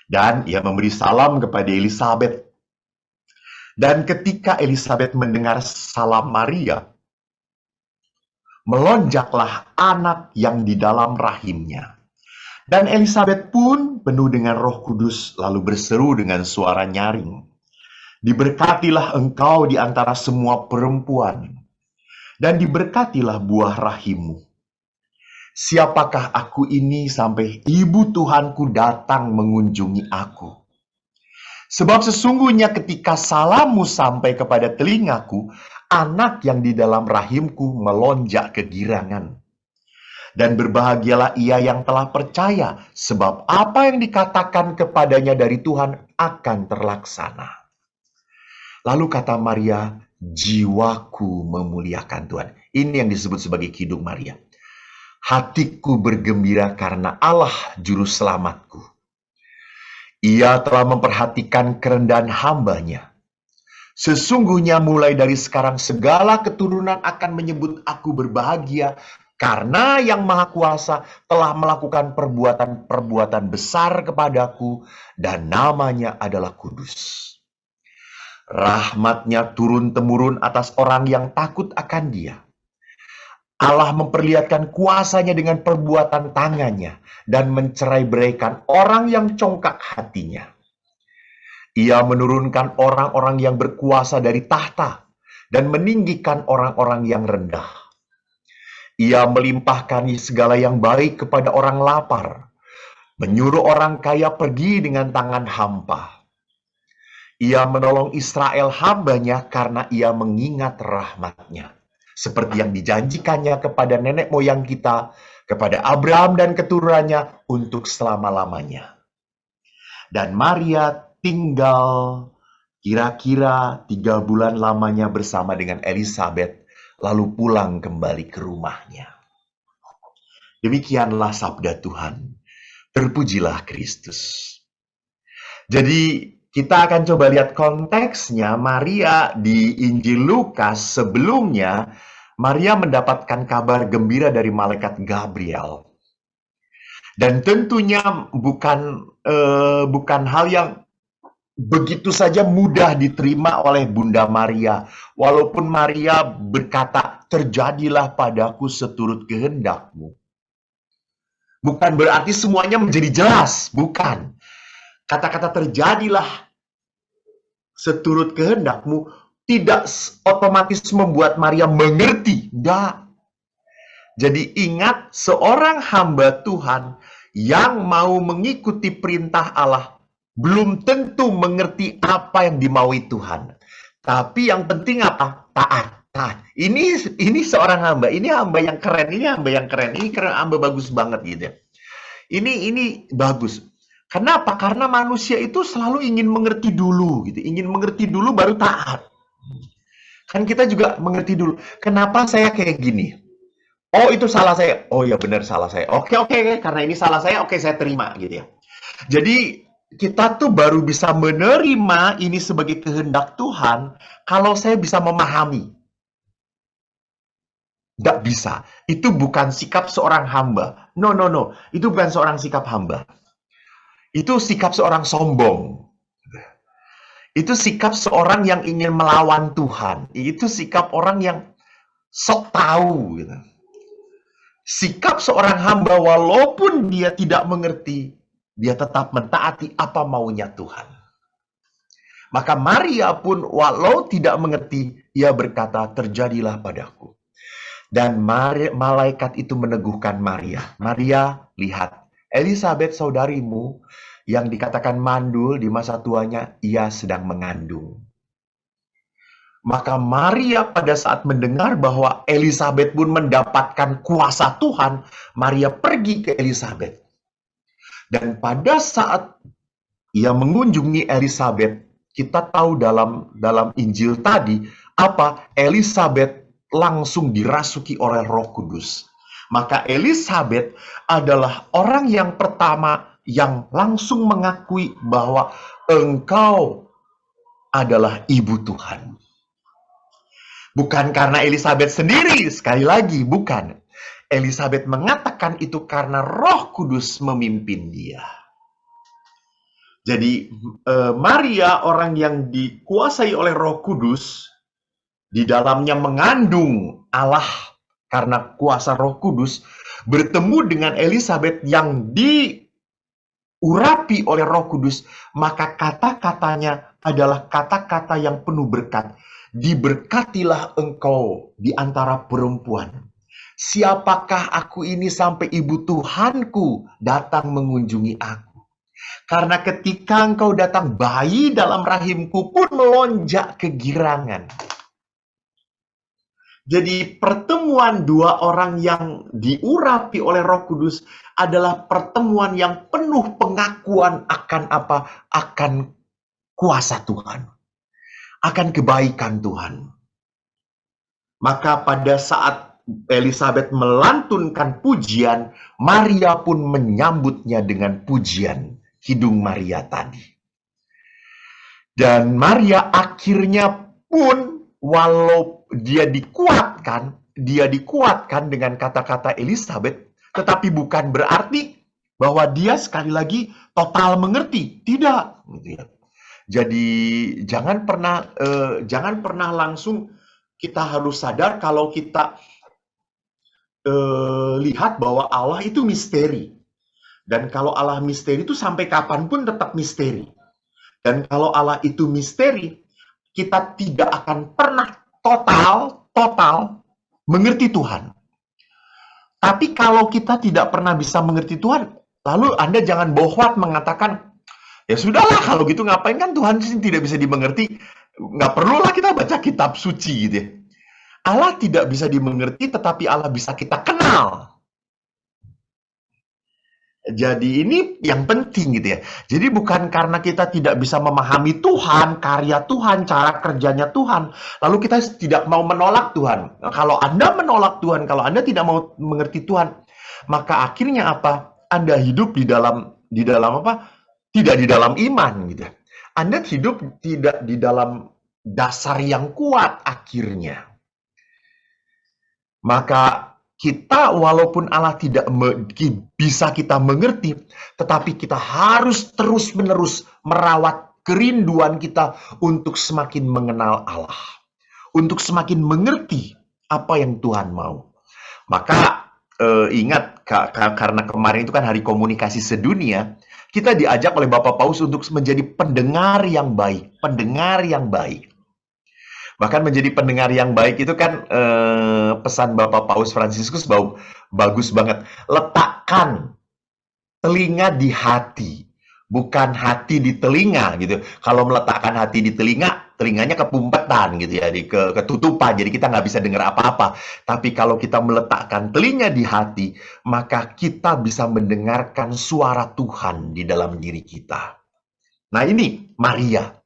Dan ia memberi salam kepada Elisabet. Dan ketika Elisabet mendengar salam Maria, melonjaklah anak yang di dalam rahimnya. Dan Elisabet pun penuh dengan Roh Kudus lalu berseru dengan suara nyaring, diberkatilah engkau di antara semua perempuan, dan diberkatilah buah rahimmu. Siapakah aku ini sampai ibu Tuhanku datang mengunjungi aku? Sebab sesungguhnya ketika salammu sampai kepada telingaku, anak yang di dalam rahimku melonjak kegirangan. Dan berbahagialah ia yang telah percaya, sebab apa yang dikatakan kepadanya dari Tuhan akan terlaksana. Lalu kata Maria, jiwaku memuliakan Tuhan. Ini yang disebut sebagai Kidung Maria. Hatiku bergembira karena Allah juru selamatku. Ia telah memperhatikan kerendahan hambanya. Sesungguhnya mulai dari sekarang segala keturunan akan menyebut aku berbahagia Karena Yang Maha Kuasa telah melakukan perbuatan-perbuatan besar kepadaku, dan namanya adalah kudus. Rahmat-Nya turun-temurun atas orang yang takut akan Dia. Allah memperlihatkan kuasa-Nya dengan perbuatan tangan-Nya dan mencerai-beraikan orang yang congkak hatinya. Ia menurunkan orang-orang yang berkuasa dari tahta dan meninggikan orang-orang yang rendah. Ia melimpahkan segala yang baik kepada orang lapar, menyuruh orang kaya pergi dengan tangan hampa. Ia menolong Israel hamba-Nya karena Ia mengingat rahmat-Nya, seperti yang dijanjikannya kepada nenek moyang kita, kepada Abraham dan keturunannya untuk selama-lamanya. Dan Maria tinggal kira-kira 3 bulan lamanya bersama dengan Elisabet, lalu pulang kembali ke rumahnya. Demikianlah sabda Tuhan. Terpujilah Kristus. Jadi kita akan coba lihat konteksnya. Maria di Injil Lukas sebelumnya, Maria mendapatkan kabar gembira dari malaikat Gabriel. Dan tentunya bukan hal yang begitu saja mudah diterima oleh Bunda Maria. Walaupun Maria berkata, terjadilah padaku seturut kehendak-Mu. Bukan berarti semuanya menjadi jelas, bukan. Kata-kata terjadilah seturut kehendak-Mu tidak otomatis membuat Maria mengerti. Tidak. Jadi ingat, seorang hamba Tuhan yang mau mengikuti perintah Allah belum tentu mengerti apa yang dimaui Tuhan. Tapi yang penting apa? Taat. Taat. Ini seorang hamba. Ini hamba yang keren. Ini hamba yang keren. Ini keren, hamba bagus banget gitu. Ini bagus. Kenapa? Karena manusia itu selalu ingin mengerti dulu gitu. Ingin mengerti dulu baru taat. Kan kita juga mengerti dulu. Kenapa saya kayak gini? Oh, itu salah saya. Oh ya benar, salah saya. Oke. Karena ini salah saya, oke saya terima gitu ya. Jadi kita tuh baru bisa menerima ini sebagai kehendak Tuhan kalau saya bisa memahami. Tidak bisa. Itu bukan sikap seorang hamba. No. Itu bukan seorang sikap hamba. Itu sikap seorang sombong. Itu sikap seorang yang ingin melawan Tuhan. Itu sikap orang yang sok tahu. Gitu. Sikap seorang hamba walaupun dia tidak mengerti, dia tetap mentaati apa maunya Tuhan. Maka Maria pun walau tidak mengerti, ia berkata, terjadilah padaku. Dan malaikat itu meneguhkan Maria. Maria, lihat, Elisabet saudarimu yang dikatakan mandul di masa tuanya, ia sedang mengandung. Maka Maria pada saat mendengar bahwa Elisabet pun mendapatkan kuasa Tuhan, Maria pergi ke Elisabet. Dan pada saat ia mengunjungi Elisabet, kita tahu dalam Injil tadi, apa? Elisabet langsung dirasuki oleh Roh Kudus. Maka Elisabet adalah orang yang pertama yang langsung mengakui bahwa engkau adalah ibu Tuhan. Bukan karena Elisabet sendiri, sekali lagi, bukan. Elisabet mengatakan itu karena Roh Kudus memimpin dia. Jadi Maria, orang yang dikuasai oleh Roh Kudus, di dalamnya mengandung Allah karena kuasa Roh Kudus, bertemu dengan Elisabet yang diurapi oleh Roh Kudus, maka kata-katanya adalah kata-kata yang penuh berkat. Diberkatilah engkau di antara perempuan. Siapakah aku ini sampai ibu Tuhanku datang mengunjungi aku? Karena ketika engkau datang, bayi dalam rahimku pun melonjak kegirangan. Jadi pertemuan dua orang yang diurapi oleh Roh Kudus adalah pertemuan yang penuh pengakuan akan apa? Akan kuasa Tuhan. Akan kebaikan Tuhan. Maka pada saat Elisabet melantunkan pujian, Maria pun menyambutnya dengan pujian hidung Maria tadi. Dan Maria akhirnya pun walau dia dikuatkan, dia dikuatkan dengan kata-kata Elizabeth, tetapi bukan berarti bahwa dia sekali lagi total mengerti. Tidak, gitu ya. Jadi jangan pernah langsung kita harus sadar kalau kita lihat bahwa Allah itu misteri. Dan kalau Allah misteri itu sampai kapanpun tetap misteri. Dan kalau Allah itu misteri, kita tidak akan pernah total mengerti Tuhan. Tapi kalau kita tidak pernah bisa mengerti Tuhan, lalu Anda jangan bohwat mengatakan, ya sudahlah kalau gitu ngapain, kan Tuhan tidak bisa dimengerti. Nggak perlulah kita baca kitab suci gitu ya. Allah tidak bisa dimengerti, tetapi Allah bisa kita kenal. Jadi ini yang penting gitu ya. Jadi bukan karena kita tidak bisa memahami Tuhan, karya Tuhan, cara kerjanya Tuhan, lalu kita tidak mau menolak Tuhan. Kalau Anda menolak Tuhan, kalau Anda tidak mau mengerti Tuhan, maka akhirnya apa? Anda hidup di dalam apa? Tidak di dalam iman gitu. Anda hidup tidak di dalam dasar yang kuat akhirnya. Maka kita walaupun Allah tidak bisa kita mengerti, tetapi kita harus terus-menerus merawat kerinduan kita untuk semakin mengenal Allah. Untuk semakin mengerti apa yang Tuhan mau. Maka ingat, karena kemarin itu kan hari komunikasi sedunia, kita diajak oleh Bapak Paus untuk menjadi pendengar yang baik. Pendengar yang baik. Bahkan menjadi pendengar yang baik itu kan pesan Bapak Paus Fransiskus bagus banget. Letakkan telinga di hati, bukan hati di telinga gitu. Kalau meletakkan hati di telinga, telinganya kepumpetan gitu ya, ketutupan. Jadi kita nggak bisa dengar apa-apa. Tapi kalau kita meletakkan telinga di hati, maka kita bisa mendengarkan suara Tuhan di dalam diri kita. Nah ini Maria.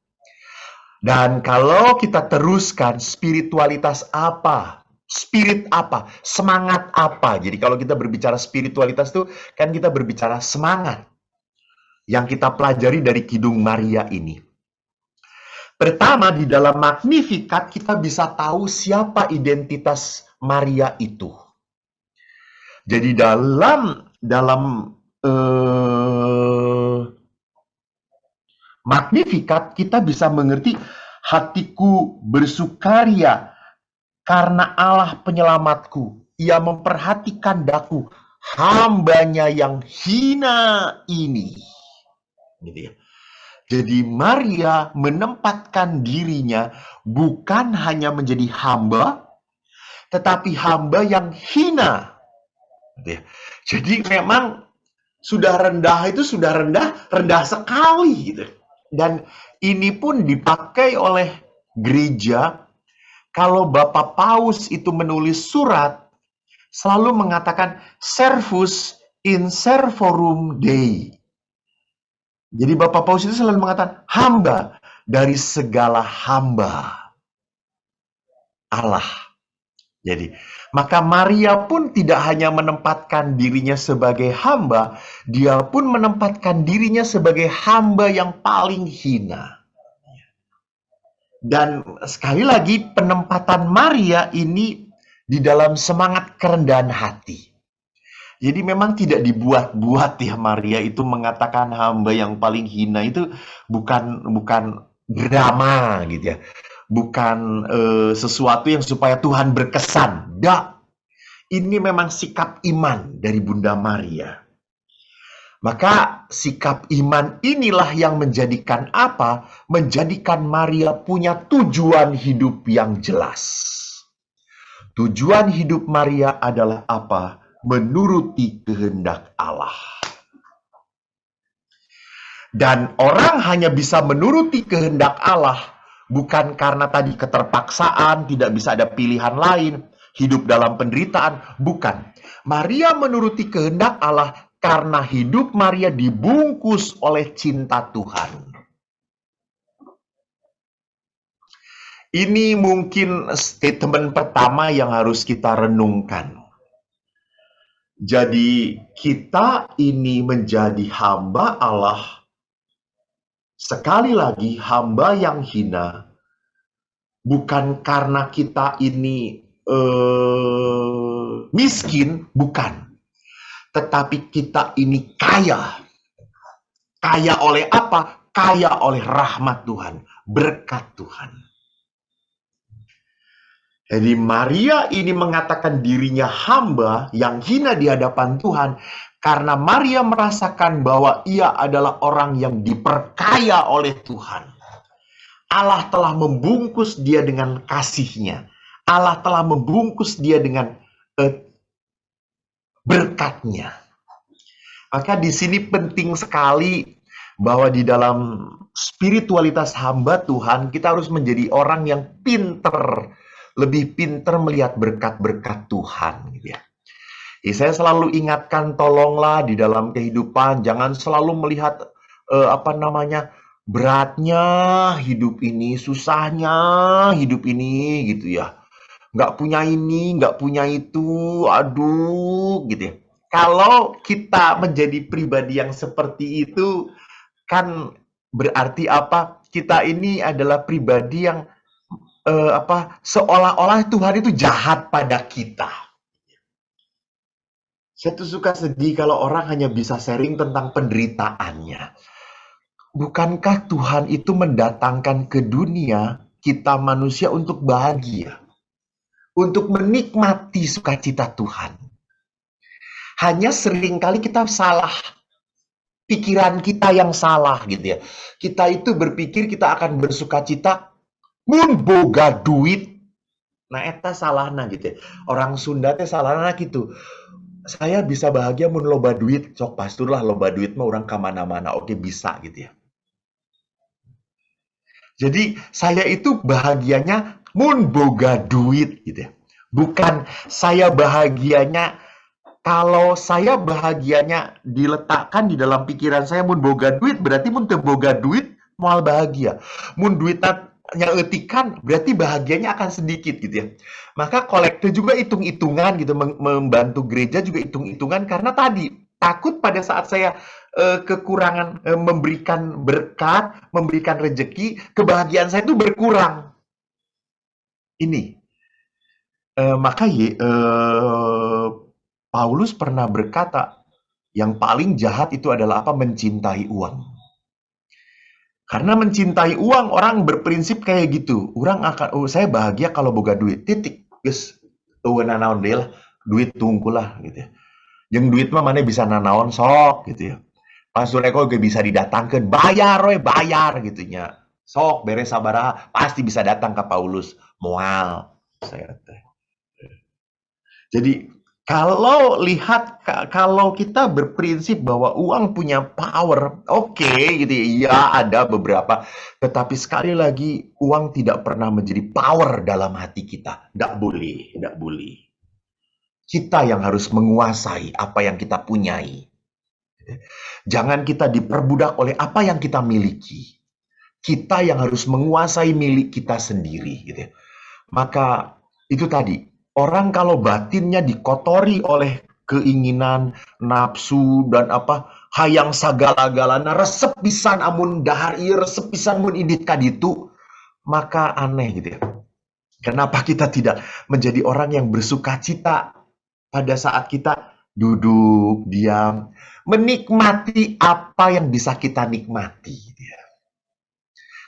Dan kalau kita teruskan, spiritualitas apa? Spirit apa? Semangat apa? Jadi kalau kita berbicara spiritualitas itu, kan kita berbicara semangat. Yang kita pelajari dari Kidung Maria ini. Pertama, di dalam Magnificat kita bisa tahu siapa identitas Maria itu. Jadi dalam Magnificat kita bisa mengerti, hatiku bersukaria karena Allah penyelamatku. Ia memperhatikan daku, hambanya yang hina ini. Gitu ya. Jadi Maria menempatkan dirinya bukan hanya menjadi hamba, tetapi hamba yang hina. Gitu ya. Jadi memang sudah rendah itu sudah rendah sekali gitu. Dan ini pun dipakai oleh gereja. Kalau Bapak Paus itu menulis surat, selalu mengatakan servus in servorum Dei. Jadi Bapak Paus itu selalu mengatakan hamba dari segala hamba Allah. Jadi, maka Maria pun tidak hanya menempatkan dirinya sebagai hamba, dia pun menempatkan dirinya sebagai hamba yang paling hina. Dan sekali lagi penempatan Maria ini di dalam semangat kerendahan hati. Jadi memang tidak dibuat-buat ya, Maria itu mengatakan hamba yang paling hina itu bukan drama gitu ya. Bukan sesuatu yang supaya Tuhan berkesan. Tidak. Ini memang sikap iman dari Bunda Maria. Maka sikap iman inilah yang menjadikan apa? Menjadikan Maria punya tujuan hidup yang jelas. Tujuan hidup Maria adalah apa? Menuruti kehendak Allah. Dan orang hanya bisa menuruti kehendak Allah bukan karena tadi keterpaksaan, tidak bisa ada pilihan lain, hidup dalam penderitaan. Bukan. Maria menuruti kehendak Allah karena hidup Maria dibungkus oleh cinta Tuhan. Ini mungkin statement pertama yang harus kita renungkan. Jadi kita ini menjadi hamba Allah. Sekali lagi, hamba yang hina bukan karena kita ini miskin, bukan. Tetapi kita ini kaya. Kaya oleh apa? Kaya oleh rahmat Tuhan, berkat Tuhan. Jadi Maria ini mengatakan dirinya hamba yang hina di hadapan Tuhan karena Maria merasakan bahwa ia adalah orang yang diperkaya oleh Tuhan. Allah telah membungkus dia dengan kasih-Nya. Allah telah membungkus dia dengan berkat-Nya. Maka di sini penting sekali bahwa di dalam spiritualitas hamba Tuhan, kita harus menjadi orang yang pinter, lebih pinter melihat berkat-berkat Tuhan, gitu ya. Saya selalu ingatkan, tolonglah di dalam kehidupan, jangan selalu melihat beratnya hidup ini, susahnya hidup ini, gitu ya. Nggak punya ini, nggak punya itu, aduh, gitu ya. Kalau kita menjadi pribadi yang seperti itu, kan berarti apa? Kita ini adalah pribadi yang seolah-olah Tuhan itu jahat pada kita. Saya tuh suka sedih kalau orang hanya bisa sharing tentang penderitaannya. Bukankah Tuhan itu mendatangkan ke dunia kita manusia untuk bahagia? Untuk menikmati sukacita Tuhan. Hanya seringkali kita salah. Pikiran kita yang salah gitu ya. Kita itu berpikir kita akan bersukacita mun boga duit. Nah eta salahna gitu ya. Orang Sunda teh salahna gitu. Saya bisa bahagia mun loba duit. Sok pastulah loba duit mah orang kemana-mana. Oke bisa gitu ya. Jadi saya itu bahagianya mun boga duit gitu ya. Bukan saya bahagianya. Kalau saya bahagianya diletakkan di dalam pikiran saya mun boga duit, berarti mun teu boga duit moal bahagia. Mun duitnya etikan, berarti bahagianya akan sedikit gitu ya. Maka kolektor juga hitung-hitungan gitu, membantu gereja juga hitung-hitungan karena tadi takut pada saat saya kekurangan memberikan berkat, memberikan rejeki, kebahagiaan saya itu berkurang. Ini. Paulus pernah berkata, yang paling jahat itu adalah apa? Mencintai uang. Karena mencintai uang, orang berprinsip kayak gitu. Saya bahagia kalau boga duit. Titik. Guys, nanaon deh lah. Duit tungkulah gitu ya. Yang duit mah mana bisa nanaon sok gitu ya. Pastor Eko juga bisa didatangkan. Bayar gitu ya. Sok beres sabaraha. Pasti bisa datang ke Paulus. Moal. Saya teh. Jadi kalau kita berprinsip bahwa uang punya power, oke, gitu ya, iya ada beberapa, tetapi sekali lagi uang tidak pernah menjadi power dalam hati kita, tidak boleh. Kita yang harus menguasai apa yang kita punyai. Jangan kita diperbudak oleh apa yang kita miliki. Kita yang harus menguasai milik kita sendiri, gitu ya. Maka itu tadi. Orang kalau batinnya dikotori oleh keinginan, nafsu, dan hayang sagala-galana, resep pisan amun dahar ieu, resep pisan mun indit kaditu, maka aneh gitu ya. Kenapa kita tidak menjadi orang yang bersukacita pada saat kita duduk, diam, menikmati apa yang bisa kita nikmati gitu ya.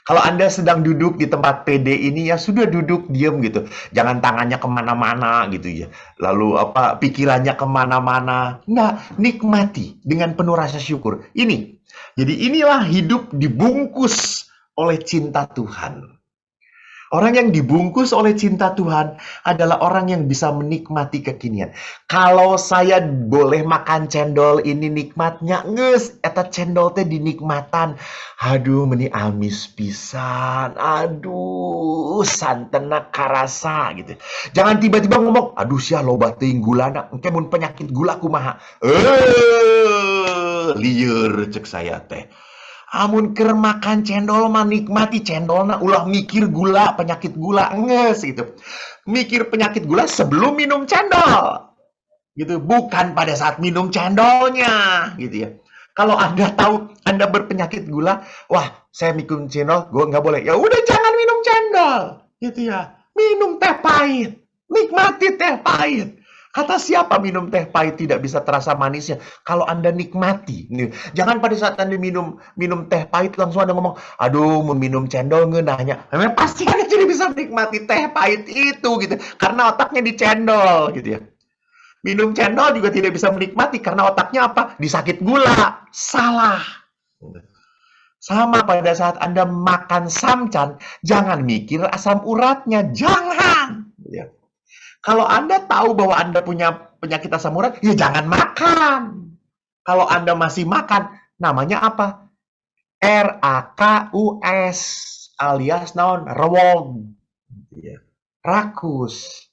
Kalau Anda sedang duduk di tempat PD ini, ya sudah duduk diam gitu. Jangan tangannya kemana-mana gitu ya. Lalu pikirannya kemana-mana. Nggak, nikmati dengan penuh rasa syukur. Ini. Jadi inilah hidup dibungkus oleh cinta Tuhan. Orang yang dibungkus oleh cinta Tuhan adalah orang yang bisa menikmati kekinian. Kalau saya boleh makan cendol ini nikmatnya, nges, eta cendol teh dinikmatan. Aduh, meni amis pisan. Aduh, santena karasa gitu. Jangan tiba-tiba ngomong, aduh sia loba teuing gulana, engke mun penyakit gula kumaha. Lieur cek saya teh. Amun keur makan cendol mah nikmati cendolna, ulah mikir gula, penyakit gula, nges gitu. Mikir penyakit gula sebelum minum cendol. Gitu, bukan pada saat minum cendolnya, gitu ya. Kalau Anda tahu Anda berpenyakit gula, wah, saya minum cendol, gue nggak boleh. Ya udah jangan minum cendol, gitu ya. Minum teh pahit. Nikmati teh pahit. Kata siapa minum teh pahit tidak bisa terasa manisnya? Kalau Anda nikmati. Jangan pada saat Anda minum teh pahit langsung Anda ngomong, aduh mau minum cendol ngenahnya. Memang pasti Anda tidak bisa menikmati teh pahit itu gitu. Karena otaknya di cendol gitu ya. Minum cendol juga tidak bisa menikmati karena otaknya apa? Disakit gula. Salah. Sama pada saat Anda makan samcan, jangan mikir asam uratnya. Jangan. Ya. Kalau Anda tahu bahwa Anda punya penyakit asam urat, ya jangan makan. Kalau Anda masih makan, namanya apa? RAKUS alias naon? Rewong. Rakus.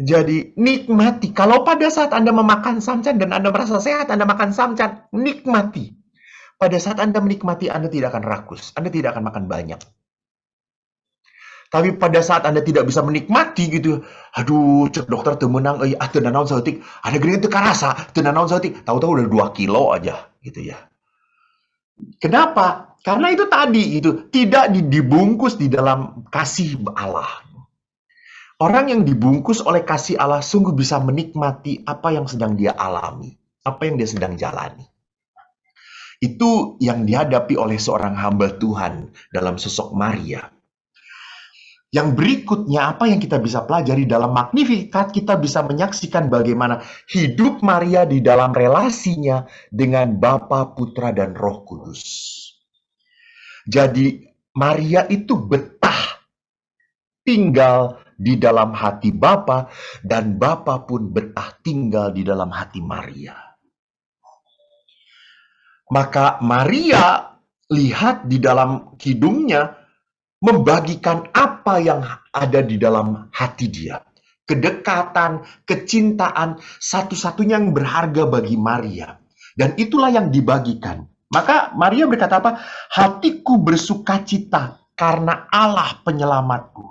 Jadi nikmati. Kalau pada saat Anda memakan samcan dan Anda merasa sehat, Anda makan samcan, nikmati. Pada saat Anda menikmati, Anda tidak akan rakus. Anda tidak akan makan banyak. Tapi pada saat Anda tidak bisa menikmati gitu, aduh, cek dokter temenang, teu nanaon saeutik, ada geuning teu karasa, teu nanaon saeutik, tahu-tahu udah 2 kilo aja gitu ya. Kenapa? Karena itu tadi itu tidak dibungkus di dalam kasih Allah. Orang yang dibungkus oleh kasih Allah sungguh bisa menikmati apa yang sedang dia alami, apa yang dia sedang jalani. Itu yang dihadapi oleh seorang hamba Tuhan dalam sosok Maria. Yang berikutnya, apa yang kita bisa pelajari dalam Magnificat, kita bisa menyaksikan bagaimana hidup Maria di dalam relasinya dengan Bapa, Putra, dan Roh Kudus. Jadi, Maria itu betah tinggal di dalam hati Bapa, dan Bapa pun betah tinggal di dalam hati Maria. Maka Maria lihat di dalam kidungnya, membagikan apa yang ada di dalam hati dia. Kedekatan, kecintaan, satu-satunya yang berharga bagi Maria. Dan itulah yang dibagikan. Maka Maria berkata apa? Hatiku bersukacita karena Allah penyelamatku.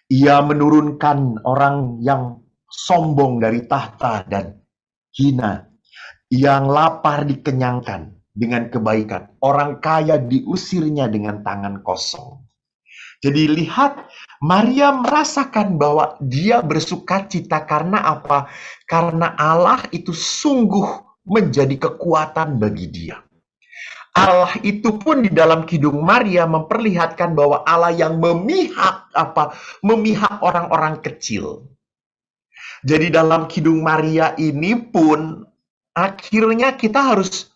Ia menurunkan orang yang sombong dari tahta dan hina. Yang lapar dikenyangkan dengan kebaikan. Orang kaya diusirnya dengan tangan kosong. Jadi lihat, Maria merasakan bahwa dia bersukacita karena apa? Karena Allah itu sungguh menjadi kekuatan bagi dia. Allah itu pun di dalam kidung Maria memperlihatkan bahwa Allah yang memihak apa? Memihak orang-orang kecil. Jadi dalam kidung Maria ini pun akhirnya kita harus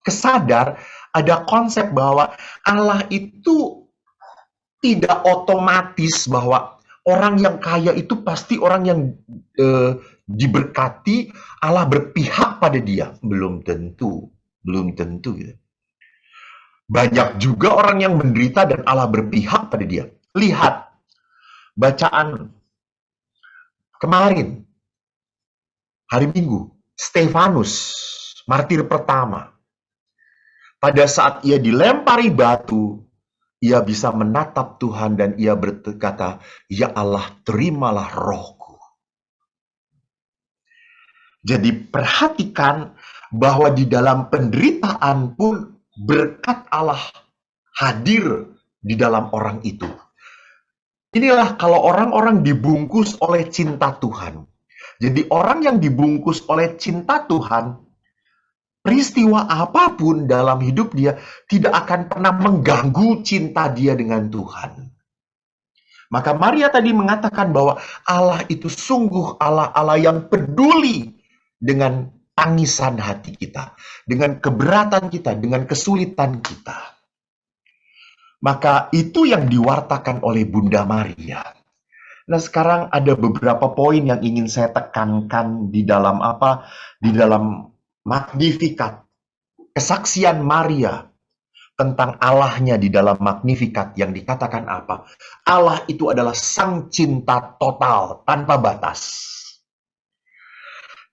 kesadar ada konsep bahwa Allah itu tidak otomatis bahwa orang yang kaya itu pasti orang yang diberkati, Allah berpihak pada dia. Belum tentu gitu. Banyak juga orang yang menderita dan Allah berpihak pada dia. Lihat bacaan kemarin, hari Minggu, Stefanus, martir pertama. Pada saat ia dilempari batu, ia bisa menatap Tuhan dan ia berkata, ya Allah, terimalah rohku. Jadi perhatikan bahwa di dalam penderitaan pun berkat Allah hadir di dalam orang itu. Inilah kalau orang-orang dibungkus oleh cinta Tuhan. Jadi orang yang dibungkus oleh cinta Tuhan, peristiwa apapun dalam hidup dia tidak akan pernah mengganggu cinta dia dengan Tuhan. Maka Maria tadi mengatakan bahwa Allah itu sungguh Allah yang peduli dengan tangisan hati kita, dengan keberatan kita, dengan kesulitan kita. Maka itu yang diwartakan oleh Bunda Maria. Nah, sekarang ada beberapa poin yang ingin saya tekankan di dalam apa? Di dalam Magnificat, kesaksian Maria tentang Allahnya di dalam Magnificat yang dikatakan apa? Allah itu adalah sang cinta total, tanpa batas.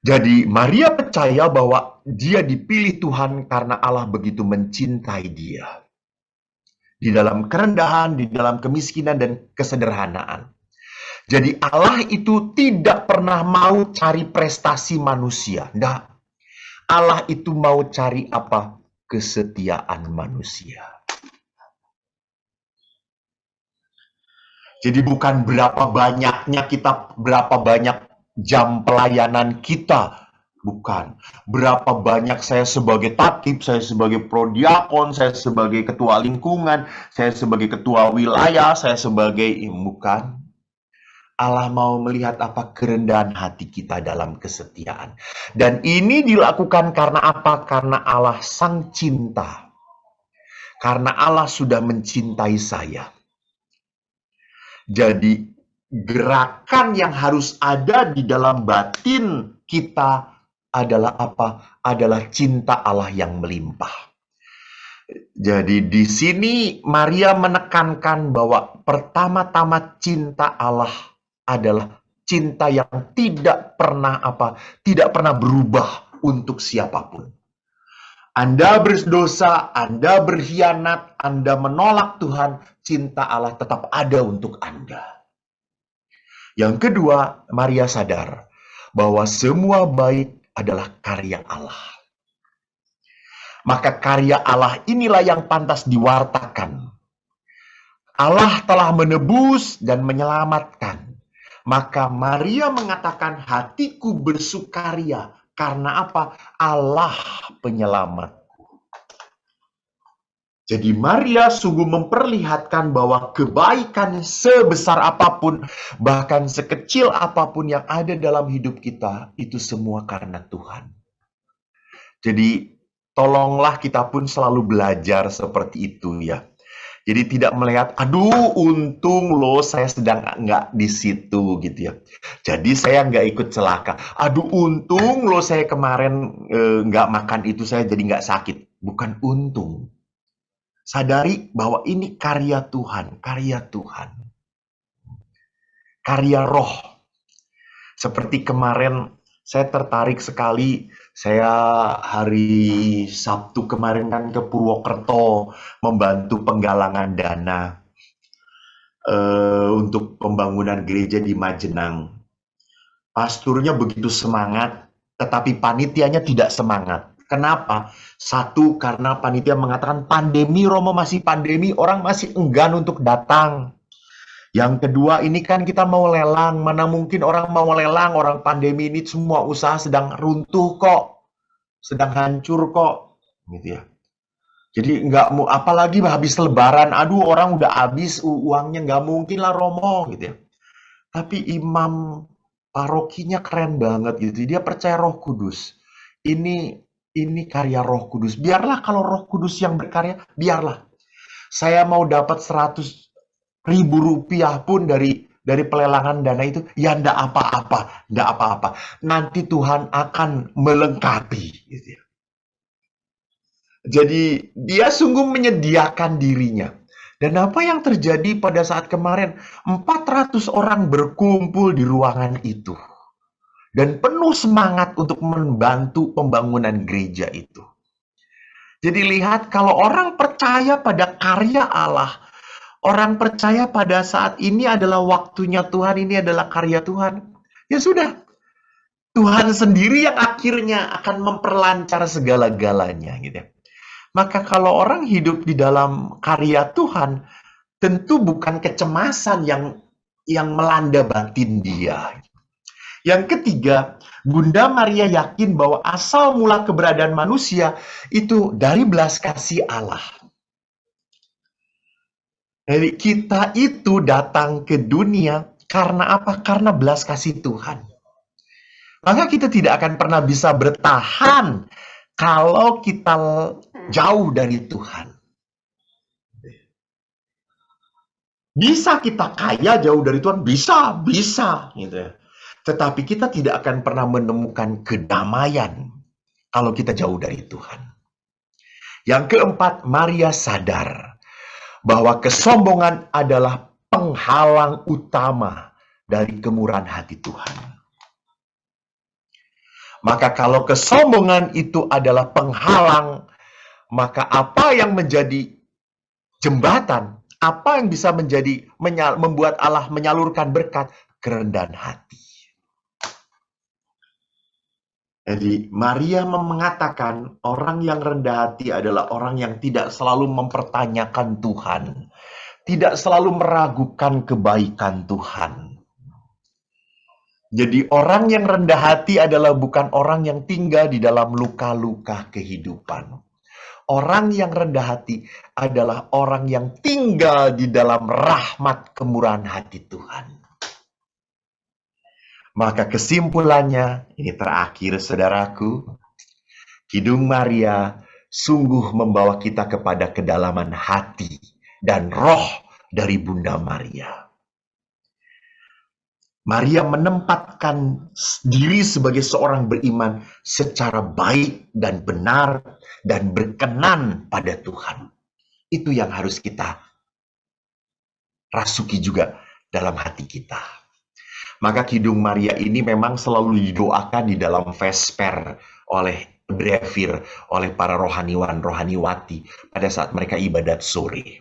Jadi Maria percaya bahwa dia dipilih Tuhan karena Allah begitu mencintai dia. Di dalam kerendahan, di dalam kemiskinan dan kesederhanaan. Jadi Allah itu tidak pernah mau cari prestasi manusia. Enggak. Allah itu mau cari apa? Kesetiaan manusia. Jadi bukan berapa banyaknya kita, berapa banyak jam pelayanan kita. Bukan. Berapa banyak saya sebagai tatib, saya sebagai prodiakon, saya sebagai ketua lingkungan, saya sebagai ketua wilayah, saya sebagai bukan. Allah mau melihat apa kerendahan hati kita dalam kesetiaan. Dan ini dilakukan karena apa? Karena Allah sang cinta. Karena Allah sudah mencintai saya. Jadi gerakan yang harus ada di dalam batin kita adalah apa? Adalah cinta Allah yang melimpah. Jadi di sini Maria menekankan bahwa pertama-tama cinta Allah adalah cinta yang tidak pernah tidak pernah berubah untuk siapapun. Anda berdosa, Anda berkhianat, Anda menolak Tuhan, cinta Allah tetap ada untuk Anda. Yang kedua, Maria sadar bahwa semua baik adalah karya Allah. Maka karya Allah inilah yang pantas diwartakan. Allah telah menebus dan menyelamatkan. Maka Maria mengatakan, hatiku bersukaria. Karena apa? Allah penyelamatku. Jadi Maria sungguh memperlihatkan bahwa kebaikan sebesar apapun, bahkan sekecil apapun yang ada dalam hidup kita, itu semua karena Tuhan. Jadi tolonglah kita pun selalu belajar seperti itu ya. Jadi tidak melihat, aduh untung loh saya sedang nggak di situ gitu ya. Jadi saya nggak ikut celaka. Aduh untung loh saya kemarin nggak makan itu, saya jadi nggak sakit. Bukan untung. Sadari bahwa ini karya Tuhan, karya Tuhan. Karya roh. Seperti kemarin saya tertarik sekali. Saya hari Sabtu kemarin kan ke Purwokerto membantu penggalangan dana untuk pembangunan gereja di Majenang. Pasturnya begitu semangat, tetapi panitianya tidak semangat. Kenapa? Satu, karena panitia mengatakan pandemi, Romo masih pandemi, orang masih enggan untuk datang. Yang kedua, ini kan kita mau lelang, mana mungkin orang mau lelang, orang pandemi ini semua usaha sedang runtuh kok, sedang hancur kok, gitu ya. Jadi nggak mau, apalagi habis lebaran, aduh orang udah habis uangnya, nggak mungkin lah Romo, gitu ya. Tapi imam parokinya keren banget gitu, dia percaya Roh Kudus. Ini karya Roh Kudus. Biarlah kalau Roh Kudus yang berkarya, biarlah. Saya mau dapat 100.000 rupiah pun dari pelelangan dana itu, ya ndak apa-apa. Nanti Tuhan akan melengkapi. Gitu ya. Jadi dia sungguh menyediakan dirinya. Dan apa yang terjadi pada saat kemarin? 400 orang berkumpul di ruangan itu. Dan penuh semangat untuk membantu pembangunan gereja itu. Jadi lihat, kalau orang percaya pada karya Allah, orang percaya pada saat ini adalah waktunya Tuhan, ini adalah karya Tuhan. Ya sudah, Tuhan sendiri yang akhirnya akan memperlancar segala-galanya. Gitu. Maka kalau orang hidup di dalam karya Tuhan, tentu bukan kecemasan yang melanda batin dia. Yang ketiga, Bunda Maria yakin bahwa asal mula keberadaan manusia itu dari belas kasih Allah. Jadi kita itu datang ke dunia karena apa? Karena belas kasih Tuhan. Maka kita tidak akan pernah bisa bertahan kalau kita jauh dari Tuhan. Bisa kita kaya jauh dari Tuhan? Bisa gitu ya. Tetapi kita tidak akan pernah menemukan kedamaian kalau kita jauh dari Tuhan. Yang keempat, Maria sadar bahwa kesombongan adalah penghalang utama dari kemurahan hati Tuhan. Maka kalau kesombongan itu adalah penghalang, maka apa yang menjadi jembatan, apa yang bisa membuat Allah menyalurkan berkat? Kerendahan hati. Jadi Maria mengatakan orang yang rendah hati adalah orang yang tidak selalu mempertanyakan Tuhan, tidak selalu meragukan kebaikan Tuhan. Jadi orang yang rendah hati adalah bukan orang yang tinggal di dalam luka-luka kehidupan. Orang yang rendah hati adalah orang yang tinggal di dalam rahmat kemurahan hati Tuhan. Maka kesimpulannya, ini terakhir saudaraku, Kidung Maria sungguh membawa kita kepada kedalaman hati dan roh dari Bunda Maria. Maria menempatkan diri sebagai seorang beriman secara baik dan benar dan berkenan pada Tuhan. Itu yang harus kita rasuki juga dalam hati kita. Maka Kidung Maria ini memang selalu didoakan di dalam Vesper oleh brevir, oleh para rohaniwan, rohaniwati pada saat mereka ibadat sore.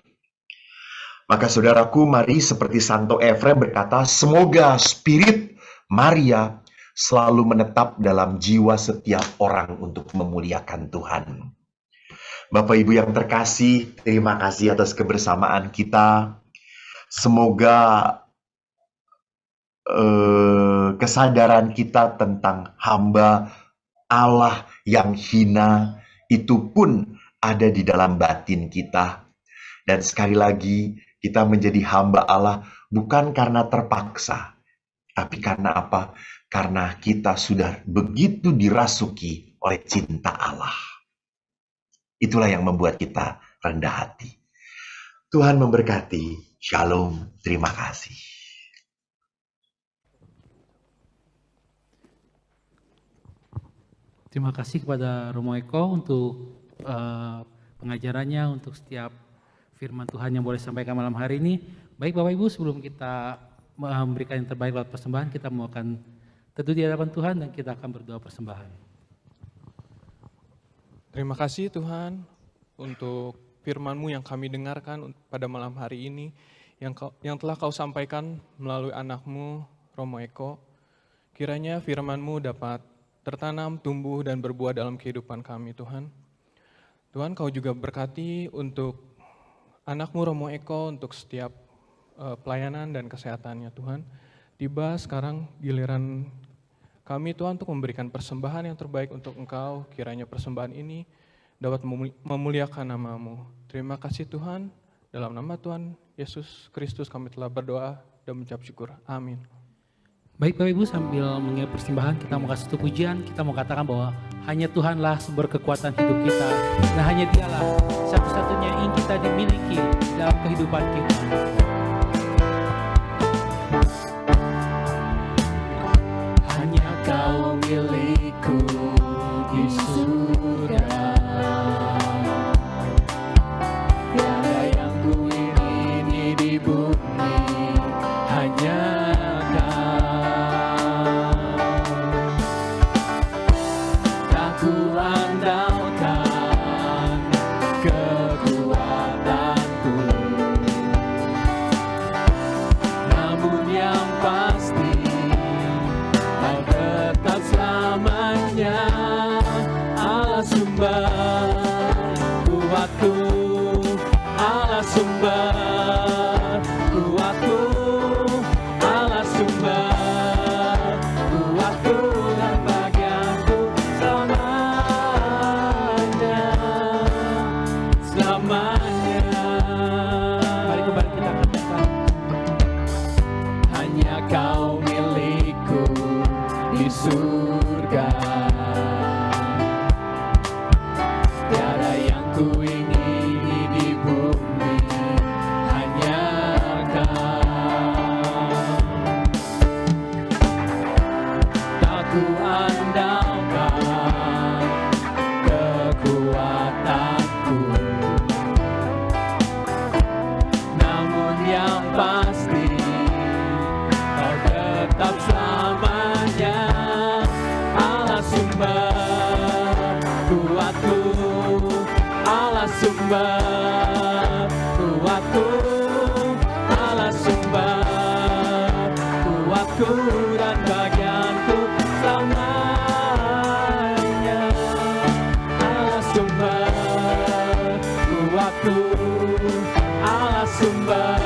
Maka saudaraku, mari seperti Santo Efrem berkata, semoga Spirit Maria selalu menetap dalam jiwa setiap orang untuk memuliakan Tuhan. Bapak Ibu yang terkasih, terima kasih atas kebersamaan kita. Semoga kesadaran kita tentang hamba Allah yang hina itu pun ada di dalam batin kita. Dan sekali lagi, kita menjadi hamba Allah bukan karena terpaksa, tapi karena apa? Karena kita sudah begitu dirasuki oleh cinta Allah. Itulah yang membuat kita rendah hati. Tuhan memberkati. Shalom. Terima kasih. Terima kasih kepada Romo Eko untuk pengajarannya, untuk setiap firman Tuhan yang boleh sampaikan malam hari ini. Baik Bapak Ibu, sebelum kita memberikan yang terbaik lewat persembahan, kita mau akan teduh di hadapan Tuhan dan kita akan berdoa persembahan. Terima kasih Tuhan untuk firman-Mu yang kami dengarkan pada malam hari ini, yang telah Kau sampaikan melalui anak-Mu, Romo Eko. Kiranya firman-Mu dapat tertanam, tumbuh, dan berbuah dalam kehidupan kami Tuhan. Tuhan, Kau juga berkati untuk anak-Mu Romo Eko untuk setiap pelayanan dan kesehatannya Tuhan. Tiba sekarang giliran kami Tuhan untuk memberikan persembahan yang terbaik untuk Engkau. Kiranya persembahan ini dapat memuliakan nama-Mu. Terima kasih Tuhan. Dalam nama Tuhan Yesus Kristus kami telah berdoa dan mengucap syukur. Amin. Baik Bapak Ibu, sambil mengingat persembahan, kita mau kasih satu pujian, kita mau katakan bahwa hanya Tuhanlah sumber kekuatan hidup kita, dan hanya Dialah satu-satunya yang ingin kita dimiliki dalam kehidupan kita. Hanya Kau milikku di surga, tiada yang ku ingini di bumi, hanya kuatku, Allah sumber kuatku, Allah sumber kuatku dan bagianku selamanya, selamanya. Mari kembali kita katakan, hanya Kau milikku di surga. Ku ingini di bumi, hanya Kau. Tak ku andalkan kekuatanku, namun yang pasti Kau tetap selamanya, Allah sumber kuatku, Allah sumber kuatku, Allah sumber kuatku dan bagianku selamanya, Allah sumber kuatku, Allah sumber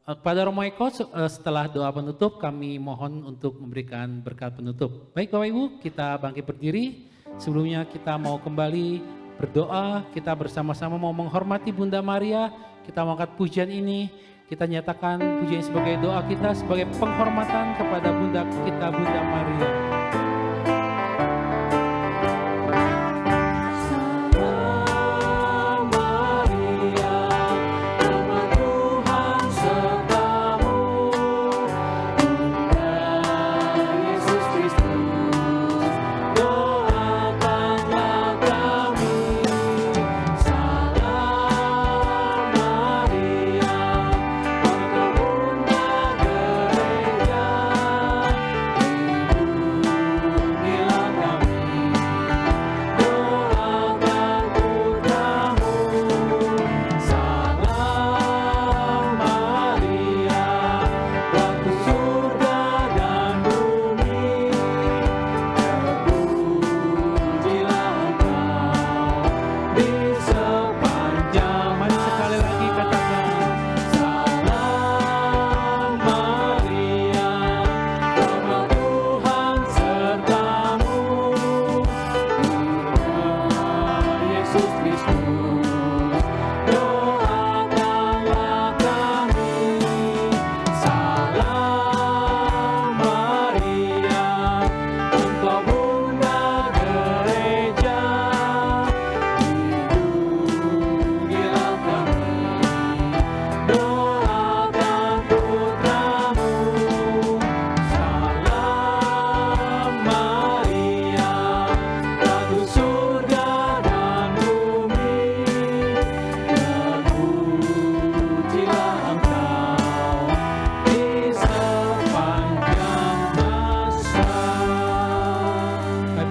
Kepada Romo Eko, setelah doa penutup kami mohon untuk memberikan berkat penutup. Baik Bapak Ibu, kita bangkit berdiri. Sebelumnya kita mau kembali berdoa, kita bersama-sama mau menghormati Bunda Maria. Kita mau angkat pujian ini, kita nyatakan pujian sebagai doa kita, sebagai penghormatan kepada Bunda kita, Bunda Maria.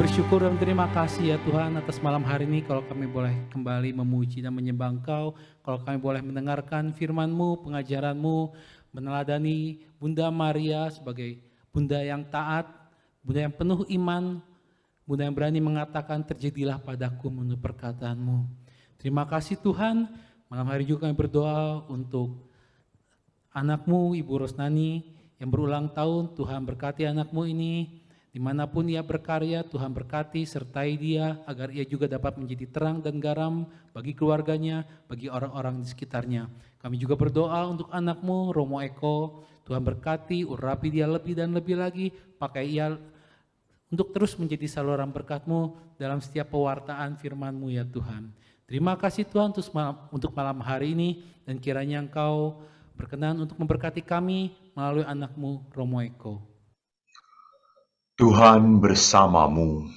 Bersyukur dan terima kasih ya Tuhan atas malam hari ini kalau kami boleh kembali memuji dan menyembah Engkau, kalau kami boleh mendengarkan firman-Mu, pengajaran-Mu, meneladani Bunda Maria sebagai Bunda yang taat, Bunda yang penuh iman, Bunda yang berani mengatakan terjadilah padaku menurut perkataan-Mu. Terima kasih Tuhan, malam hari juga kami berdoa untuk anak-Mu Ibu Rosnani yang berulang tahun. Tuhan berkati anak-Mu ini. Dimanapun ia berkarya, Tuhan berkati, sertai dia, agar ia juga dapat menjadi terang dan garam bagi keluarganya, bagi orang-orang di sekitarnya. Kami juga berdoa untuk anak-Mu, Romo Eko, Tuhan berkati, urapi dia lebih dan lebih lagi, pakai ia untuk terus menjadi saluran berkat-Mu dalam setiap pewartaan firman-Mu ya Tuhan. Terima kasih Tuhan untuk malam hari ini, dan kiranya Engkau berkenan untuk memberkati kami melalui anak-Mu, Romo Eko. Tuhan bersamamu.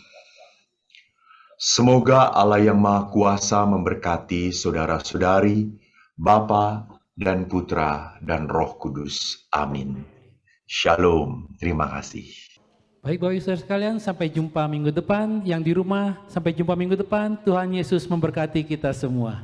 Semoga Allah yang Maha Kuasa memberkati saudara-saudari, Bapa dan Putra dan Roh Kudus. Amin. Shalom. Terima kasih. Baik Bapak Ibu saudara sekalian, sampai jumpa minggu depan. Yang di rumah, sampai jumpa minggu depan. Tuhan Yesus memberkati kita semua.